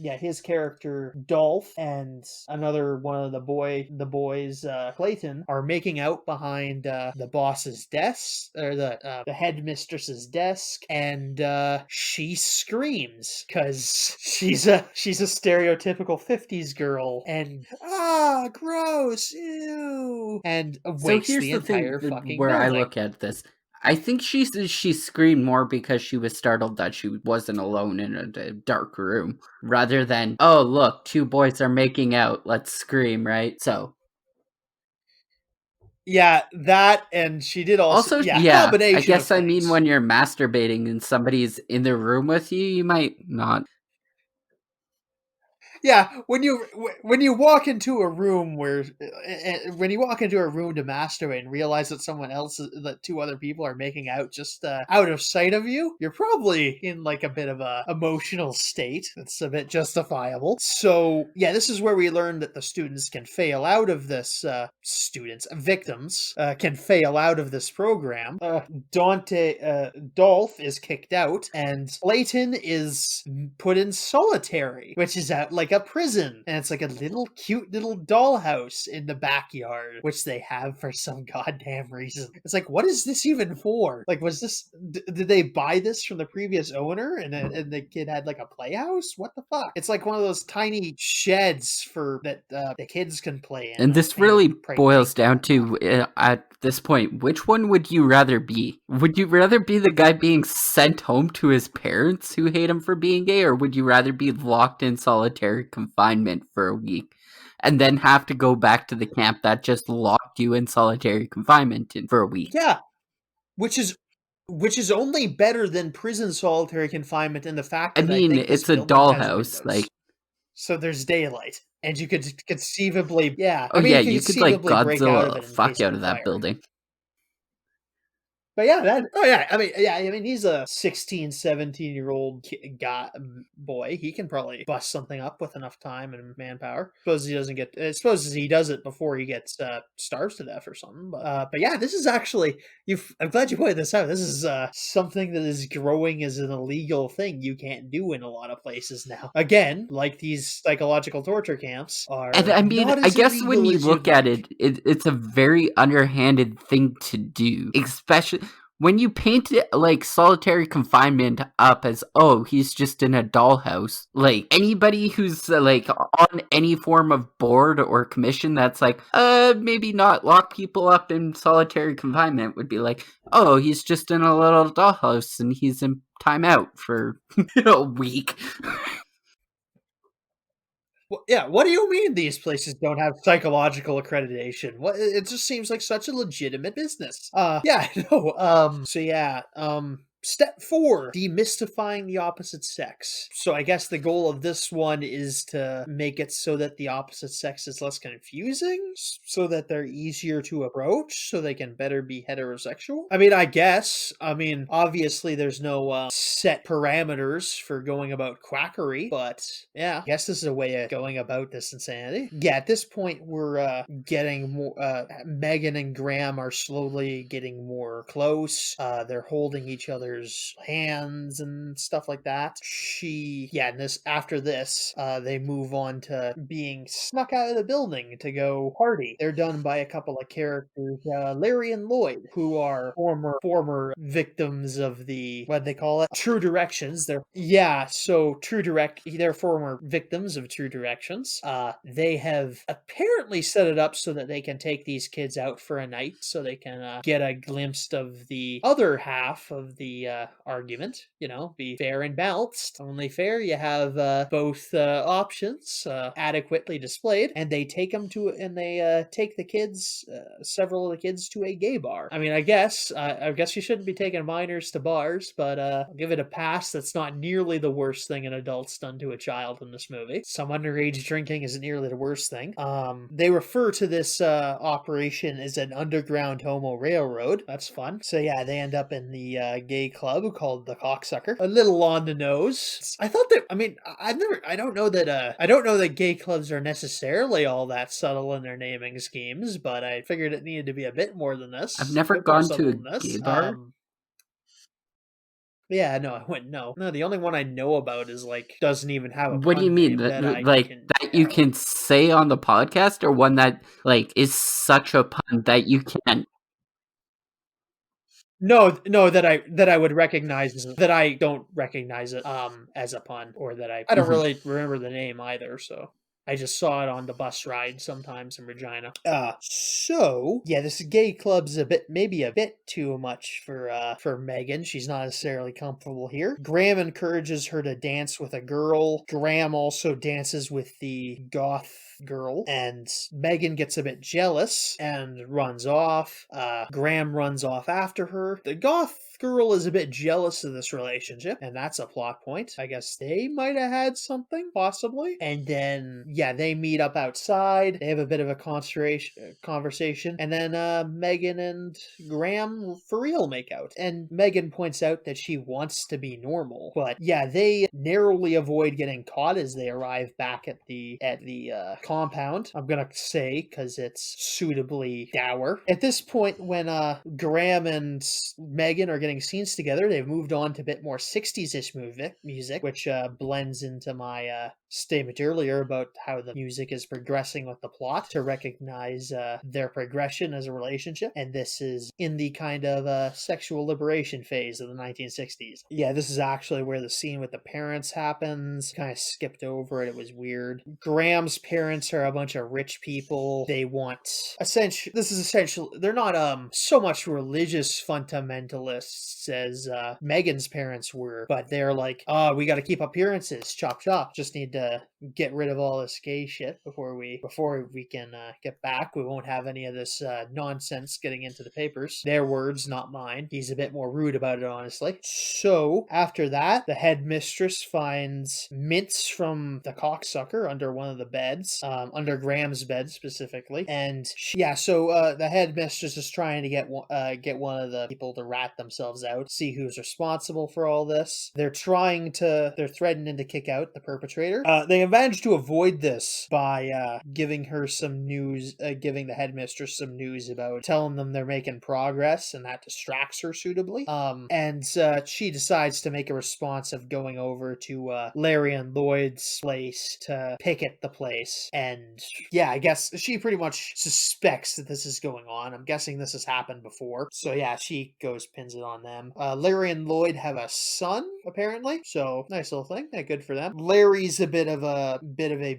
his character Dolph, and another one of the boys, Clayton, are making out behind the boss's desk, or the headmistress's desk, and she screams because she's a stereotypical 50s girl, and gross, ew, and wakes the entire fucking where building. I look at this. I think she screamed more because she was startled that she wasn't alone in a dark room, rather than, oh, look, two boys are making out, let's scream, right? So. Yeah, that, and she did also combination. I guess I mean when you're masturbating and somebody's in the room with you, you might not. Yeah, when you walk into a room to masturbate and realize that two other people are making out just out of sight of you, you're probably in like a bit of a emotional state that's a bit justifiable. So yeah, this is where we learn that the students can fail out of this. Victims can fail out of this program. Dolph is kicked out, and Clayton is put in solitary, which is at like a prison, and it's like a cute little dollhouse in the backyard, which they have for some goddamn reason. It's like, what is this even for? Like, did they buy this from the previous owner, and the kid had like a playhouse? What the fuck? It's like one of those tiny sheds that the kids can play in. And this really boils down to, at this point, which one would you rather be? Would you rather be the guy being sent home to his parents who hate him for being gay, or would you rather be locked in solitary confinement for a week and then have to go back to the camp that just locked you in solitary confinement for a week? Yeah, which is only better than prison solitary confinement in the fact that it's a dollhouse, like, so there's daylight, and you could conceivably, yeah. You could like Godzilla fuck out of that building. But he's a 16, 17-year-old boy. He can probably bust something up with enough time and manpower. Suppose he does it before he gets starves to death or something. But yeah, this is actually, I'm glad you pointed this out. This is something that is growing as an illegal thing you can't do in a lot of places now. Again, like these psychological torture camps are. And I guess when you look at it, it's a very underhanded thing to do, especially when you paint it like solitary confinement up as, oh, he's just in a dollhouse, like anybody who's like on any form of board or commission that's like, maybe not lock people up in solitary confinement would be like, oh, he's just in a little dollhouse and he's in timeout for a week. Well, yeah, what do you mean these places don't have psychological accreditation? What, it just seems like such a legitimate business. Yeah, no. So yeah, step 4, demystifying the opposite sex. So I guess the goal of this one is to make it so that the opposite sex is less confusing, so that they're easier to approach, so they can better be heterosexual. I mean, I guess. I mean, obviously there's no set parameters for going about quackery, but yeah, I guess this is a way of going about this insanity. Yeah, at this point we're getting more. Megan and Graham are slowly getting more close. They're holding each other's hands and stuff like that. After this, they move on to being snuck out of the building to go party. They're done by a couple of characters, Larry and Lloyd, who are former victims of the, what they call it, True Directions. They're former victims of True Directions. They have apparently set it up so that they can take these kids out for a night, so they can get a glimpse of the other half of the argument. Be fair and balanced. Only fair, you have both options adequately displayed, and they take the kids, several of the kids, to a gay bar. I mean, I guess you shouldn't be taking minors to bars, but I'll give it a pass. That's not nearly the worst thing an adult's done to a child in this movie. Some underage drinking isn't nearly the worst thing. They refer to this operation as an underground homo railroad. That's fun. So yeah, they end up in the gay club called the Cocksucker. A little on the nose. I thought that. I mean, I don't know that gay clubs are necessarily all that subtle in their naming schemes, but I figured it needed to be a bit more than this. I've never gone to a gay bar. Yeah, no, I wouldn't know. No, the only one I know about is doesn't even have a What do you mean? That you can say on the podcast, or one that is such a pun that you can't? No, that I would recognize, that I don't recognize it as a pun, or that I don't really remember the name either, so I just saw it on the bus ride sometimes in Regina. So yeah, this gay club's maybe a bit too much for Megan. She's not necessarily comfortable here. Graham encourages her to dance with a girl. Graham also dances with the goth girl, and Megan gets a bit jealous and runs off. Graham runs off after her. The goth girl is a bit jealous of this relationship, and that's a plot point. I guess they might have had something, possibly. And then, yeah, they meet up outside. They have a bit of a conversation, and then Megan and Graham for real make out. And Megan points out that she wants to be normal, but yeah, they narrowly avoid getting caught as they arrive back at the compound. I'm gonna say, because it's suitably dour. At this point, when Graham and Megan are getting scenes together, they've moved on to a bit more 60s-ish music, which blends into my statement earlier about how the music is progressing with the plot to recognize their progression as a relationship. And this is in the kind of sexual liberation phase of the 1960s. Yeah, this is actually where the scene with the parents happens. Kind of skipped over it. It was weird. Graham's parents are a bunch of rich people. They want they're not so much religious fundamentalists as Megan's parents were, but they're like, oh, we got to keep appearances, chop chop, just need to get rid of all this gay shit before we can get back. We won't have any of this nonsense getting into the papers. Their words, not mine. He's a bit more rude about it, honestly. So after that, the headmistress finds mints from the cocksucker under one of the beds, under Graham's bed specifically, and the headmistress is trying to get one of the people to rat themselves out, see who's responsible for all this. They're threatening to kick out the perpetrator. They manage to avoid this by giving her some news, giving the headmistress some news about telling them they're making progress, and that distracts her suitably. And she decides to make a response of going over to Larry and Lloyd's place to picket the place. And yeah, I guess she pretty much suspects that this is going on. I'm guessing this has happened before. So yeah, she goes pins it on them. Larry and Lloyd have a son, apparently. So nice little thing. Yeah, good for them. Larry's a bit of a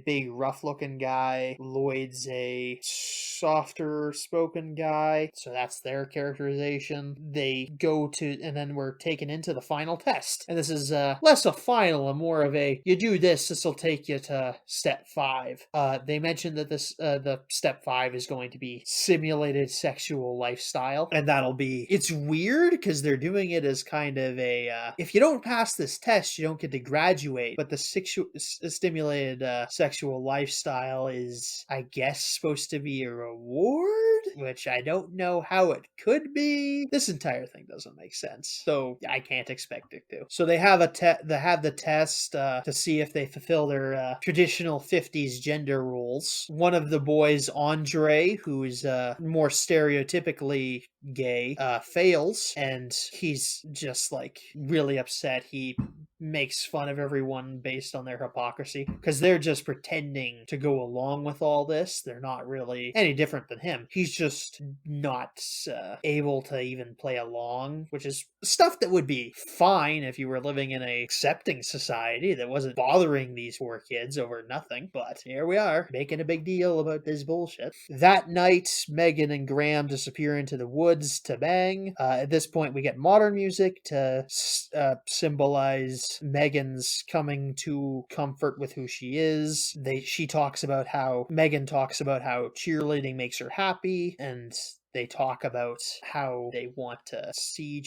big rough looking guy. Lloyd's a softer spoken guy. So that's their characterization. They go to, and then we're taken into the final test. And this is less a final and more of a, you do this will take you to step 5. They mentioned that this the step 5 is going to be simulated sexual lifestyle, and it's weird because they're doing it as kind of a if you don't pass this test you don't get to graduate, but the stimulated sexual lifestyle is, I guess, supposed to be a reward, which I don't know how it could be. This entire thing doesn't make sense, so I can't expect it to. So they have the test to see if they fulfill their traditional 50s gender roles. One of the boys, Andre, who's more stereotypically gay, fails, and he's just like really upset. He makes fun of everyone based on their hypocrisy because they're just pretending to go along with all this. They're not really any different than him. He's just not able to even play along, which is stuff that would be fine if you were living in a accepting society that wasn't bothering these poor kids over nothing. But here we are, making a big deal about this bullshit. That night, Megan and Graham disappear into the woods to bang. At this point, we get modern music to symbolize Megan's coming to comfort with who she is. Megan talks about how cheerleading makes her happy, and they talk about how they want to see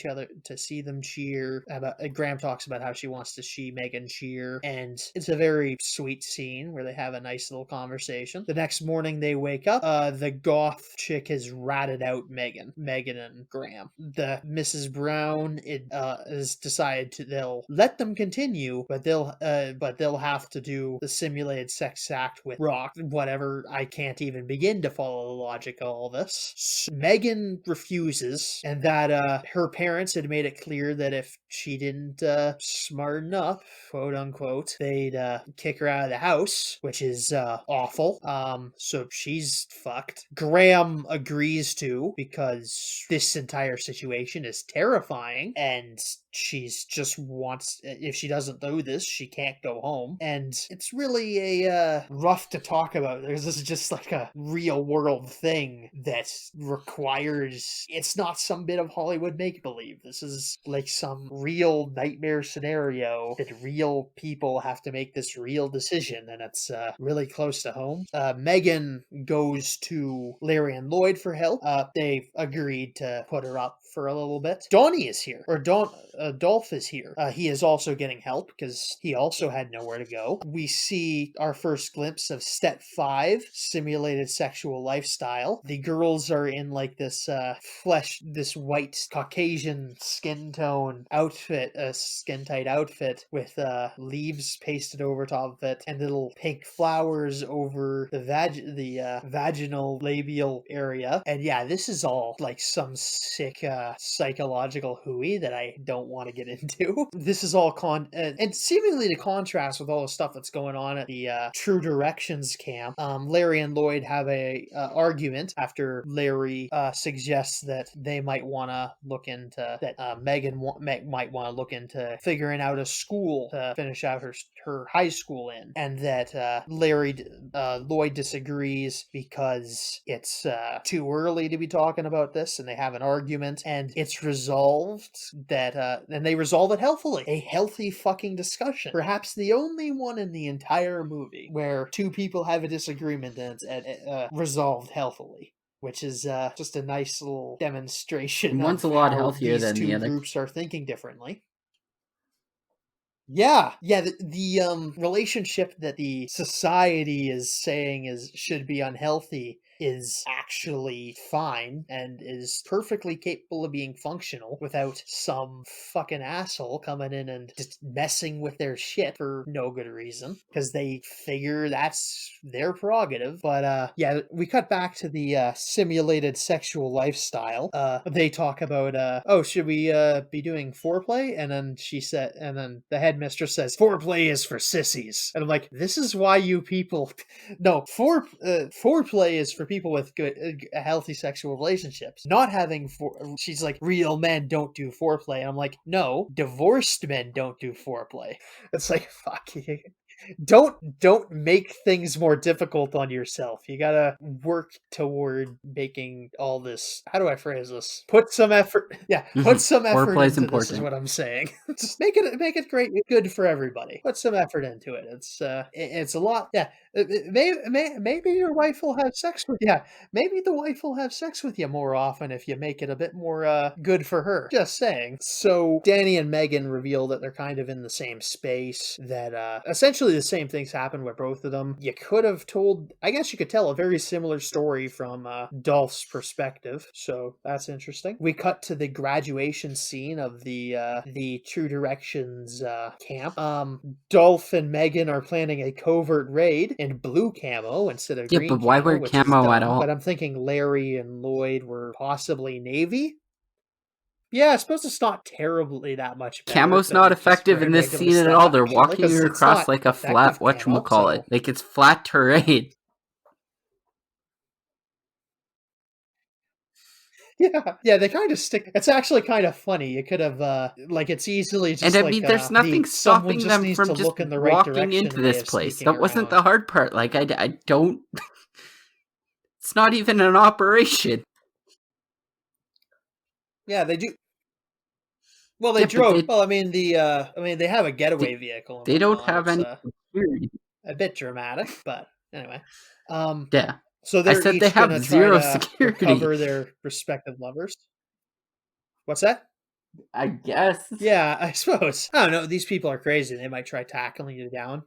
them cheer. Graham talks about how she wants to see Megan cheer, and it's a very sweet scene where they have a nice little conversation. The next morning they wake up. The goth chick has ratted out Megan and Graham. The Mrs. Brown has decided they'll let them continue, but they'll have to do the simulated sex act with Rock. Whatever, I can't even begin to follow the logic of all this. Megan refuses, and that her parents had made it clear that if she didn't smarten up, quote unquote, they'd kick her out of the house, which is awful. So she's fucked. Graham agrees to, because this entire situation is terrifying, and she's just wants, if she doesn't do this, she can't go home. And it's really a rough to talk about, because this is just like a real world thing that requires, it's not some bit of Hollywood make-believe. This is like some real nightmare scenario that real people have to make this real decision, and it's really close to home. Megan goes to Larry and Lloyd for help. They've agreed to put her up for a little bit. Donnie is here, or Dolph is here. He is also getting help because he also had nowhere to go. We see our first glimpse of step 5, simulated sexual lifestyle. The girls are in like this this white Caucasian skin tone outfit, a skin tight outfit with leaves pasted over top of it and little pink flowers over the vaginal labial area. And yeah, this is all like some sick psychological hooey that I don't want to get into. This is all and seemingly to contrast with all the stuff that's going on at the True Directions camp. Larry and Lloyd have a argument after Larry suggests that they might want to look into Megan might want to look into figuring out a school to finish out her high school in, and that Lloyd disagrees because it's too early to be talking about this, and they have an argument, and it's resolved and they resolve it healthily. A healthy fucking discussion. Perhaps the only one in the entire movie where two people have a disagreement and it's resolved healthily. Which is just a nice little demonstration One's of a lot how healthier these than the two other. groups are thinking differently. Yeah. The relationship that the society is saying should be unhealthy is actually fine and is perfectly capable of being functional without some fucking asshole coming in and just messing with their shit for no good reason, because they figure that's their prerogative. But yeah, we cut back to the simulated sexual lifestyle. They talk about oh, should we be doing foreplay? And then the headmistress says foreplay is for sissies, and I'm like, this is why you people no, foreplay is for people with good, healthy sexual relationships. Not having she's like, real men don't do foreplay. And I'm like, no, divorced men don't do foreplay. It's like, fuck you. Don't make things more difficult on yourself. You gotta work toward making all this. How do I phrase this? Put some effort. Yeah, put some effort Foreplay is into this. Is important. what I'm saying. Just make it great, good for everybody. Put some effort into it. It's a lot. Yeah, maybe your wife will have sex with. Yeah, maybe the wife will have sex with you more often if you make it a bit more good for her. Just saying. So Danny and Megan reveal that they're kind of in the same space. That essentially the same things happen with both of them. You could have told, I guess you could tell a very similar story from Dolph's perspective. So that's interesting. We cut to the graduation scene of the True Directions camp. Dolph and Megan are planning a covert raid in blue camo instead of green but why camo, wear which is camo at dumb. all? But I'm thinking Larry and Lloyd were possibly navy. Yeah, I suppose it's not terribly that much better. Camo's not effective in this scene at all. They're walking across like a flat whatchamacallit. Like it's flat terrain. Yeah, they kind of stick. It's actually kind of funny. You could have, like, it's easily just. And I mean, there's nothing stopping them needs from to just look in the right walking direction into this way of place. sneaking That wasn't around. the hard part. Like, I don't. It's not even an operation. Yeah, they do. Well, they drove. Well, I mean, they have a getaway vehicle. And they don't whatnot. have It's, any security. a bit dramatic, but anyway. Yeah. So they're I said each they have gonna zero try to security. recover their respective lovers. What's that? I guess. Yeah, I suppose. I don't know. These people are crazy. They might try tackling you down.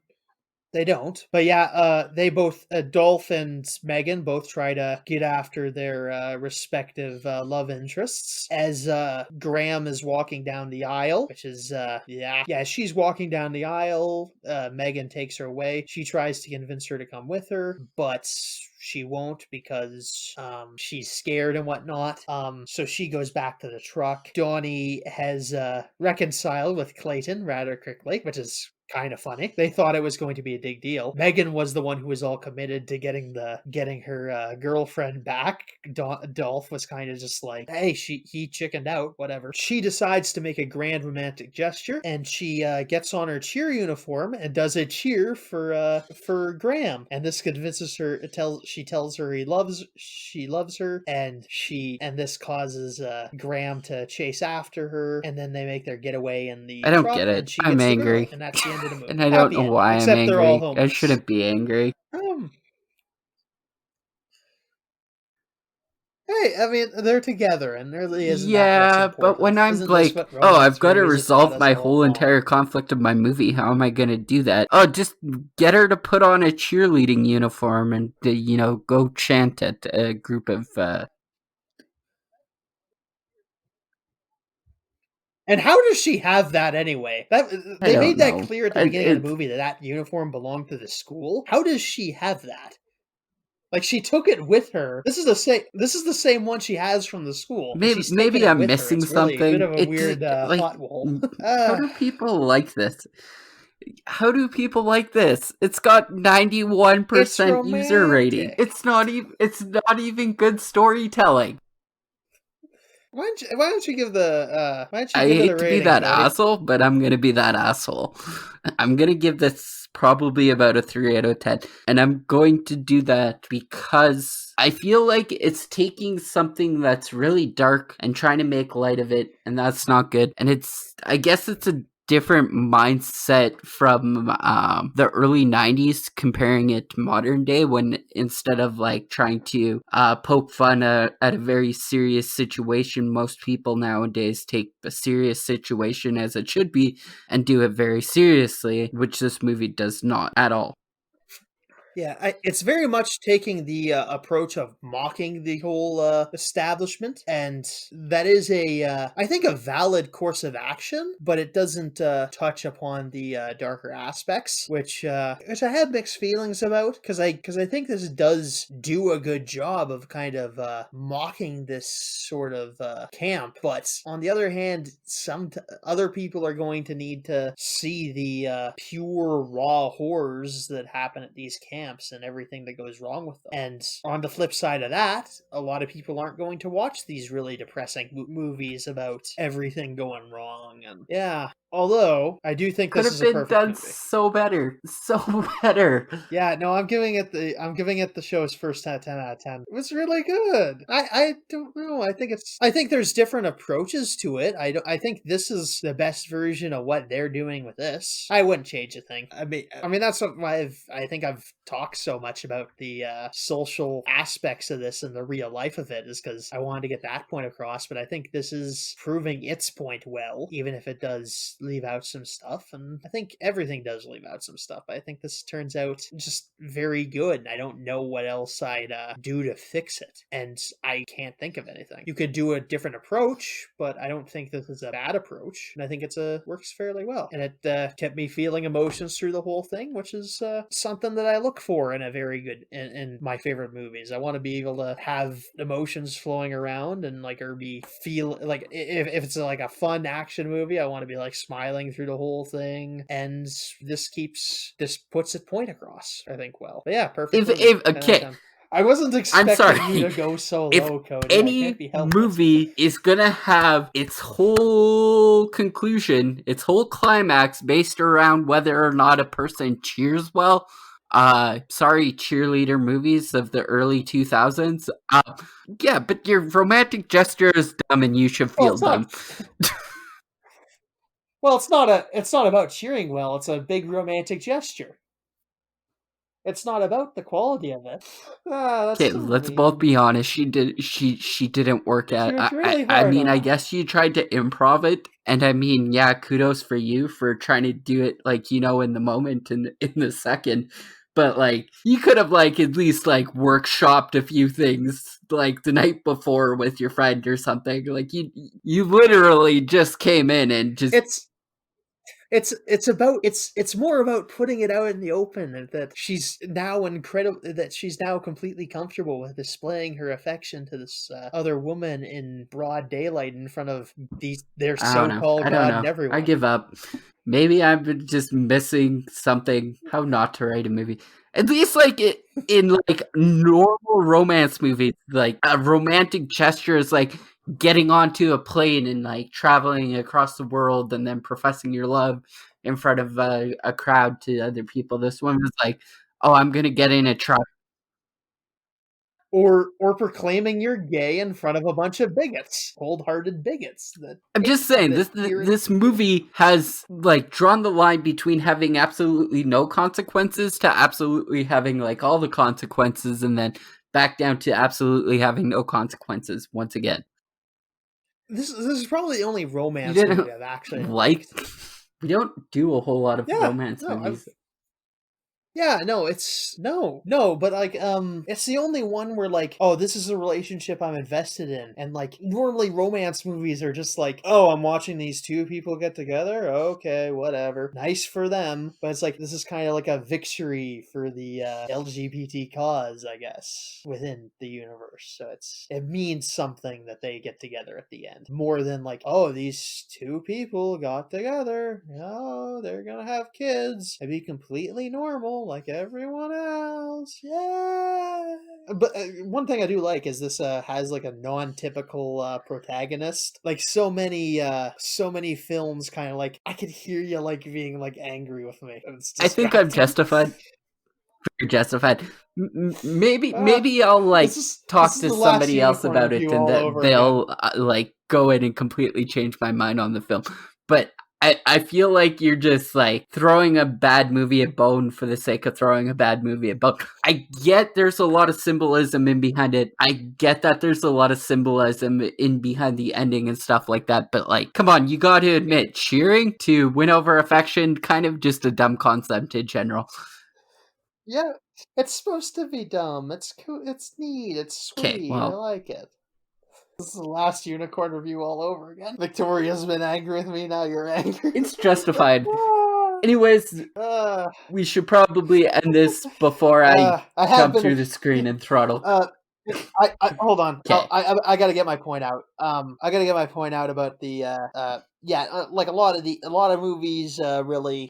They don't. But yeah, they both, Dolph and Megan both try to get after their respective love interests as Graham is walking down the aisle, which is, yeah, she's walking down the aisle. Megan takes her away. She tries to convince her to come with her, but she won't because she's scared and whatnot. So she goes back to the truck. Donnie has reconciled with Clayton rather quickly, which is kind of funny. They thought it was going to be a big deal. Megan was the one who was all committed to getting her girlfriend back. Dolph was kind of just like, hey, he chickened out, whatever. She decides to make a grand romantic gesture, and she gets on her cheer uniform and does a cheer for Graham. And this convinces her. She tells her she loves her, and this causes Graham to chase after her, and then they make their getaway in the I don't truck, get it. and she I'm gets the angry. girl, and that's the end of the movie. And I don't know why I'm angry. I shouldn't be angry. Hey, I mean, they're together, and there really isn't that what's important. But when I'm like, oh, I've got to resolve my whole along. entire conflict of my movie, how am I going to do that? Oh, just get her to put on a cheerleading uniform and, go chant at a group of... And how does she have that anyway? They made that clear at the beginning of the movie that uniform belonged to the school. How does she have that? Like, she took it with her. This is the same one she has from the school. Maybe I'm missing something. Really a bit of a weird plot hole. How do people like this? How do people like this? It's got 91% user rating. It's not even good storytelling. Why don't you give the I hate to be that asshole, but I'm gonna be that asshole. I'm gonna give this probably about a 3 out of 10, and I'm going to do that because I feel like it's taking something that's really dark and trying to make light of it, and that's not good. And I guess it's a different mindset from the early 90s, comparing it to modern day, when instead of like trying to poke fun at a very serious situation, most people nowadays take a serious situation as it should be and do it very seriously, which this movie does not at all. Yeah, it's very much taking the approach of mocking the whole establishment, and that is I think, a valid course of action, but it doesn't touch upon the darker aspects, which I had mixed feelings about, because I think this does do a good job of kind of mocking this sort of camp, but on the other hand, other people are going to need to see the pure raw horrors that happen at these camps and everything that goes wrong with them. And on the flip side of that, a lot of people aren't going to watch these really depressing movies about everything going wrong. And yeah, although I do think Could this have is a been perfect done movie. so better. Yeah, no, I'm giving it the show's first 10 out of 10. It was really good. I don't know. I think there's different approaches to it. I think this is the best version of what they're doing with this. I wouldn't change a thing. I mean that's why I think I've talked so much about the social aspects of this and the real life of it, is because I wanted to get that point across, but I think this is proving its point well, even if it does leave out some stuff, and I think everything does leave out some stuff. I think this turns out just very good. I don't know what else I'd do to fix it, and I can't think of anything. You could do a different approach, but I don't think this is a bad approach, and I think works fairly well. And it kept me feeling emotions through the whole thing, which is something that I look for in a very good in my favorite movies. I want to be able to have emotions flowing around, and like, or be feel like, if it's like a fun action movie, I want to be like smiling through the whole thing, and this puts its point across, I think, well. But yeah, perfect movie. If 10 out of okay, 10. I wasn't I'm expecting sorry. you to go so If low, Cody. I can't be any helped. movie is gonna have its whole conclusion, its whole climax based around whether or not a person cheers well, sorry, cheerleader movies of the early 2000s. Yeah, but your romantic gesture is dumb and you should Well, feel it's dumb. not. Well, it's not about cheering well. It's a big romantic gesture. It's not about the quality of it. That's Okay, so let's both mean. be honest. She didn't work She at. worked really I hard mean, on I it. guess she tried to improv it, and I mean, yeah, kudos for you for trying to do it, like, in the moment and in the second. But like, you could have like at least like workshopped a few things like the night before with your friend or something. Like, you literally just came in and just. It's more about putting it out in the open, and that she's now completely comfortable with displaying her affection to this other woman in broad daylight in front of their I don't know. so-called I don't god know. and everyone. I give up. Maybe I'm just missing something. How not to write a movie. At least, like, in like normal romance movies, like a romantic gesture is like getting onto a plane and like traveling across the world and then professing your love in front of a crowd to other people. This one was like, oh, I'm gonna get in a truck. Or proclaiming you're gay in front of a bunch of bigots, cold-hearted bigots I'm just saying, this movie has like drawn the line between having absolutely no consequences to absolutely having like all the consequences, and then back down to absolutely having no consequences once again. This is probably the only You romance didn't movie I've actually like. liked. We don't do a whole lot of Yeah, romance no, movies. Yeah, no, no, but like, it's the only one where like, oh, this is a relationship I'm invested in, and like, normally romance movies are just like, oh, I'm watching these two people get together, okay, whatever, nice for them, but it's like, this is kind of like a victory for the LGBT cause, I guess, within the universe, so it means something that they get together at the end, more than like, oh, these two people got together, oh, they're gonna have kids, and be completely normal like everyone else. Yeah. But one thing I do like is this has like a non-typical protagonist. Like so many films kind of like, I could hear you like being like angry with me. It's I think I'm distracting. justified. You're justified. Ah, Maybe I'll like this talk is to the last somebody else unicorn about it, review and all that over again. they'll like go in and completely change my mind on the film. But I feel like you're just like throwing a bad movie at Bone for the sake of throwing a bad movie at Bone. I get there's a lot of symbolism in behind it. I get that there's a lot of symbolism in behind the ending and stuff like that. But like, come on, you got to admit, cheering to win over affection, kind of just a dumb concept in general. Yeah, it's supposed to be dumb. It's cool. It's neat. It's 'Kay, sweet. I well like it. This is the last unicorn review all over again. Victoria's been angry with me. Now you're angry. it's justified. Anyways, we should probably end this before I I have jump been. through the screen and throttle. I hold on. 'Kay. I gotta get my point out. I gotta get my point out about the like a lot of movies really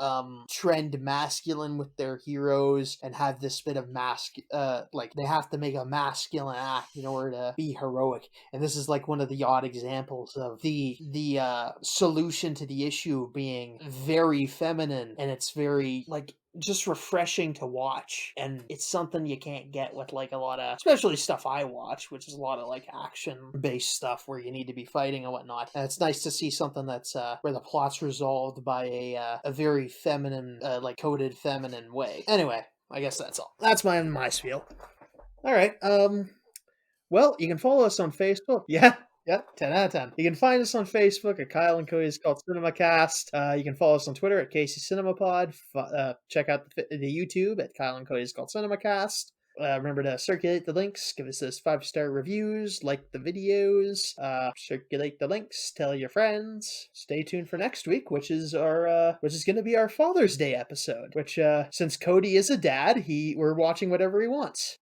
trend masculine with their heroes and have this bit of like they have to make a masculine act in order to be heroic, and this is like one of the odd examples of the solution to the issue being very feminine, and it's very like just refreshing to watch, and it's something you can't get with like a lot of, especially stuff I watch, which is a lot of like action based stuff where you need to be fighting and whatnot. And it's nice to see something that's where the plot's resolved by a very feminine like coded feminine way. Anyway, I guess that's all. That's my spiel. All right. Well, you can follow us on Facebook. Yeah. Yeah, 10 out of 10. You can find us on Facebook at Kyle and Cody's Called CinemaCast. You can follow us on Twitter at KCCCC. Check out the YouTube at Kyle and Cody's Called CinemaCast. Remember to circulate the links, give us those 5-star reviews, like the videos, circulate the links, tell your friends. Stay tuned for next week, which is going to be our Father's Day episode. Which, since Cody is a dad, we're watching whatever he wants.